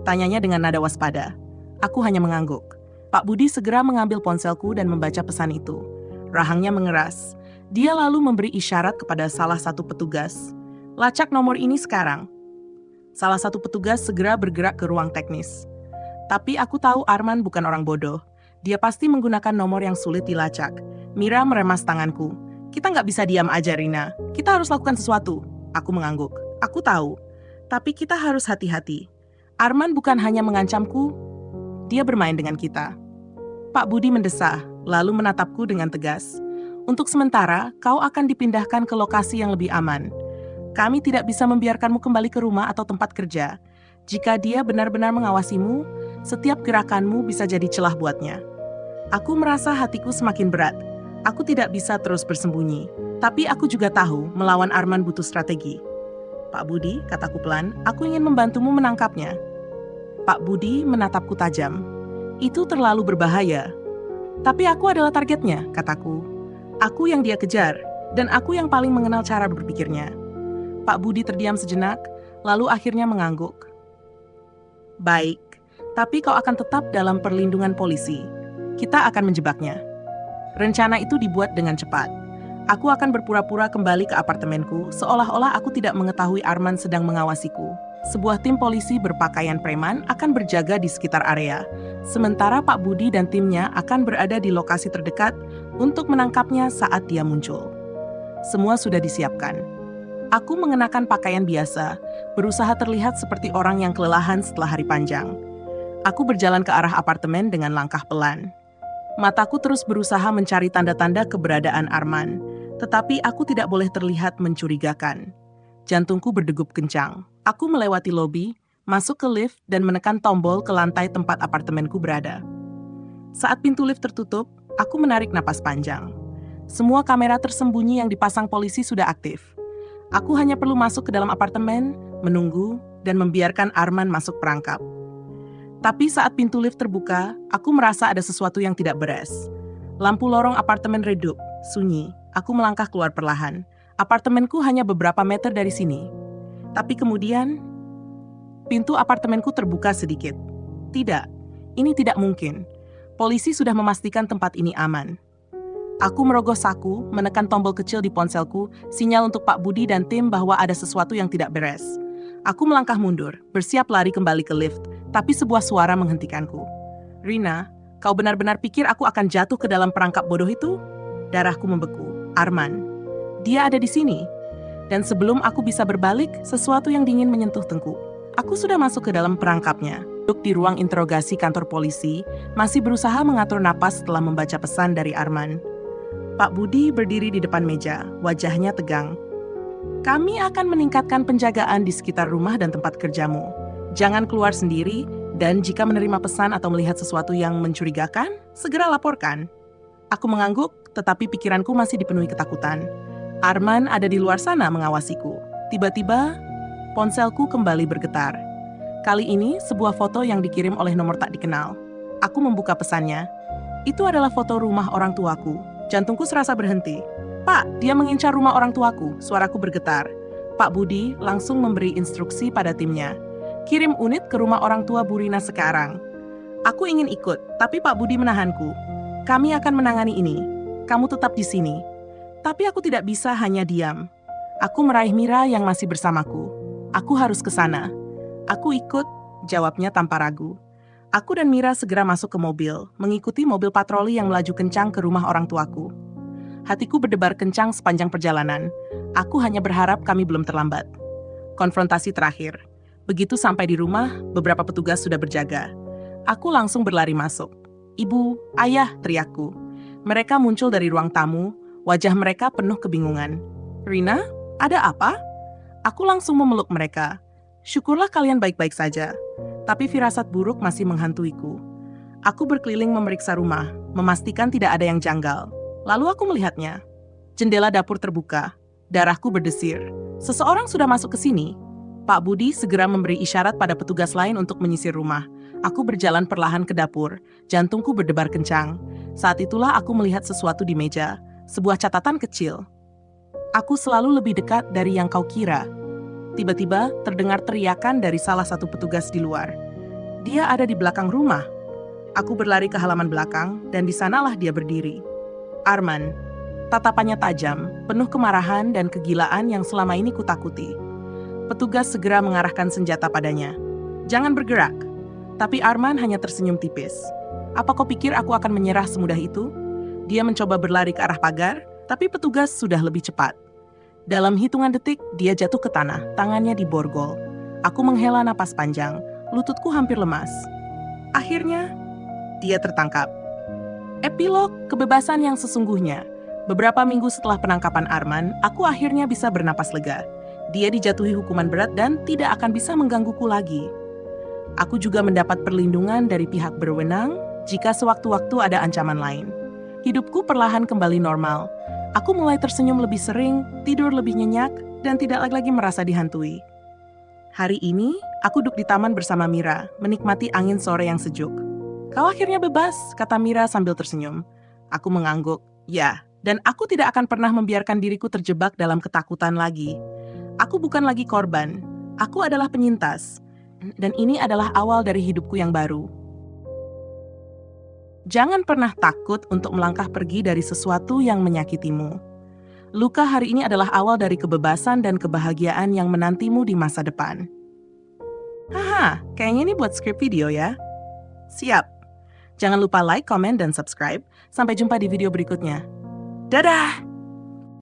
Tanyanya dengan nada waspada. Aku hanya mengangguk. Pak Budi segera mengambil ponselku dan membaca pesan itu. Rahangnya mengeras. Dia lalu memberi isyarat kepada salah satu petugas. Lacak nomor ini sekarang. Salah satu petugas segera bergerak ke ruang teknis. Tapi aku tahu Arman bukan orang bodoh. Dia pasti menggunakan nomor yang sulit dilacak. Mira meremas tanganku. Kita nggak bisa diam aja, Rina. Kita harus lakukan sesuatu. Aku mengangguk. Aku tahu. Tapi kita harus hati-hati. Arman bukan hanya mengancamku, dia bermain dengan kita. Pak Budi mendesah, lalu menatapku dengan tegas. Untuk sementara, kau akan dipindahkan ke lokasi yang lebih aman. Kami tidak bisa membiarkanmu kembali ke rumah atau tempat kerja. Jika dia benar-benar mengawasimu, setiap gerakanmu bisa jadi celah buatnya. Aku merasa hatiku semakin berat. Aku tidak bisa terus bersembunyi. Tapi aku juga tahu melawan Arman butuh strategi. Pak Budi, kataku pelan, aku ingin membantumu menangkapnya. Pak Budi menatapku tajam. Itu terlalu berbahaya. Tapi aku adalah targetnya, kataku. Aku yang dia kejar, dan aku yang paling mengenal cara berpikirnya. Pak Budi terdiam sejenak, lalu akhirnya mengangguk. Baik, tapi kau akan tetap dalam perlindungan polisi. Kita akan menjebaknya. Rencana itu dibuat dengan cepat. Aku akan berpura-pura kembali ke apartemenku, seolah-olah aku tidak mengetahui Arman sedang mengawasiku. Sebuah tim polisi berpakaian preman akan berjaga di sekitar area, sementara Pak Budi dan timnya akan berada di lokasi terdekat untuk menangkapnya saat dia muncul. Semua sudah disiapkan. Aku mengenakan pakaian biasa, berusaha terlihat seperti orang yang kelelahan setelah hari panjang. Aku berjalan ke arah apartemen dengan langkah pelan. Mataku terus berusaha mencari tanda-tanda keberadaan Arman, tetapi aku tidak boleh terlihat mencurigakan. Jantungku berdegup kencang. Aku melewati lobi, masuk ke lift, dan menekan tombol ke lantai tempat apartemenku berada. Saat pintu lift tertutup, aku menarik napas panjang. Semua kamera tersembunyi yang dipasang polisi sudah aktif. Aku hanya perlu masuk ke dalam apartemen, menunggu, dan membiarkan Arman masuk perangkap. Tapi saat pintu lift terbuka, aku merasa ada sesuatu yang tidak beres. Lampu lorong apartemen redup, sunyi. Aku melangkah keluar perlahan. Apartemenku hanya beberapa meter dari sini. Tapi kemudian, pintu apartemenku terbuka sedikit. Tidak, ini tidak mungkin. Polisi sudah memastikan tempat ini aman. Aku merogoh saku, menekan tombol kecil di ponselku, sinyal untuk Pak Budi dan tim bahwa ada sesuatu yang tidak beres. Aku melangkah mundur, bersiap lari kembali ke lift, tapi sebuah suara menghentikanku. Rina, kau benar-benar pikir aku akan jatuh ke dalam perangkap bodoh itu? Darahku membeku. Arman. Dia ada di sini. Dan sebelum aku bisa berbalik, sesuatu yang dingin menyentuh tengkuk. Aku sudah masuk ke dalam perangkapnya. Duduk di ruang interogasi kantor polisi, masih berusaha mengatur napas setelah membaca pesan dari Arman. Pak Budi berdiri di depan meja, wajahnya tegang. Kami akan meningkatkan penjagaan di sekitar rumah dan tempat kerjamu. Jangan keluar sendiri, dan jika menerima pesan atau melihat sesuatu yang mencurigakan, segera laporkan. Aku mengangguk, tetapi pikiranku masih dipenuhi ketakutan. Arman ada di luar sana mengawasiku. Tiba-tiba, ponselku kembali bergetar. Kali ini, sebuah foto yang dikirim oleh nomor tak dikenal. Aku membuka pesannya. Itu adalah foto rumah orang tuaku. Jantungku serasa berhenti. Pak, dia mengincar rumah orang tuaku. Suaraku bergetar. Pak Budi langsung memberi instruksi pada timnya. Kirim unit ke rumah orang tua Bu Rina sekarang. Aku ingin ikut, tapi Pak Budi menahanku. Kami akan menangani ini. Kamu tetap di sini. Tapi aku tidak bisa hanya diam. Aku meraih Mira yang masih bersamaku. Aku harus ke sana. Aku ikut, jawabnya tanpa ragu. Aku dan Mira segera masuk ke mobil, mengikuti mobil patroli yang melaju kencang ke rumah orang tuaku. Hatiku berdebar kencang sepanjang perjalanan. Aku hanya berharap kami belum terlambat. Konfrontasi terakhir. Begitu sampai di rumah, beberapa petugas sudah berjaga. Aku langsung berlari masuk. Ibu, ayah, teriakku. Mereka muncul dari ruang tamu, wajah mereka penuh kebingungan. Rina, ada apa? Aku langsung memeluk mereka. Syukurlah kalian baik-baik saja. Tapi firasat buruk masih menghantuiku. Aku berkeliling memeriksa rumah, memastikan tidak ada yang janggal. Lalu aku melihatnya. Jendela dapur terbuka. Darahku berdesir. Seseorang sudah masuk ke sini. Pak Budi segera memberi isyarat pada petugas lain untuk menyisir rumah. Aku berjalan perlahan ke dapur. Jantungku berdebar kencang. Saat itulah aku melihat sesuatu di meja. Sebuah catatan kecil. Aku selalu lebih dekat dari yang kau kira. Tiba-tiba terdengar teriakan dari salah satu petugas di luar. Dia ada di belakang rumah. Aku berlari ke halaman belakang dan di sanalah dia berdiri. Arman. Tatapannya tajam, penuh kemarahan dan kegilaan yang selama ini kutakuti. Petugas segera mengarahkan senjata padanya. Jangan bergerak. Tapi Arman hanya tersenyum tipis. Apa kau pikir aku akan menyerah semudah itu? Dia mencoba berlari ke arah pagar, tapi petugas sudah lebih cepat. Dalam hitungan detik, dia jatuh ke tanah, tangannya diborgol. Aku menghela napas panjang, lututku hampir lemas. Akhirnya, dia tertangkap. Epilog kebebasan yang sesungguhnya. Beberapa minggu setelah penangkapan Arman, aku akhirnya bisa bernapas lega. Dia dijatuhi hukuman berat dan tidak akan bisa menggangguku lagi. Aku juga mendapat perlindungan dari pihak berwenang jika sewaktu-waktu ada ancaman lain. Hidupku perlahan kembali normal. Aku mulai tersenyum lebih sering, tidur lebih nyenyak, dan tidak lagi merasa dihantui. Hari ini, aku duduk di taman bersama Mira, menikmati angin sore yang sejuk. Kau akhirnya bebas, kata Mira sambil tersenyum. Aku mengangguk, ya, dan aku tidak akan pernah membiarkan diriku terjebak dalam ketakutan lagi. Aku bukan lagi korban, aku adalah penyintas. Dan ini adalah awal dari hidupku yang baru. Jangan pernah takut untuk melangkah pergi dari sesuatu yang menyakitimu. Luka hari ini adalah awal dari kebebasan dan kebahagiaan yang menantimu di masa depan. Haha, kayaknya ini buat skrip video ya. Siap. Jangan lupa like, komen, dan subscribe. Sampai jumpa di video berikutnya. Dadah!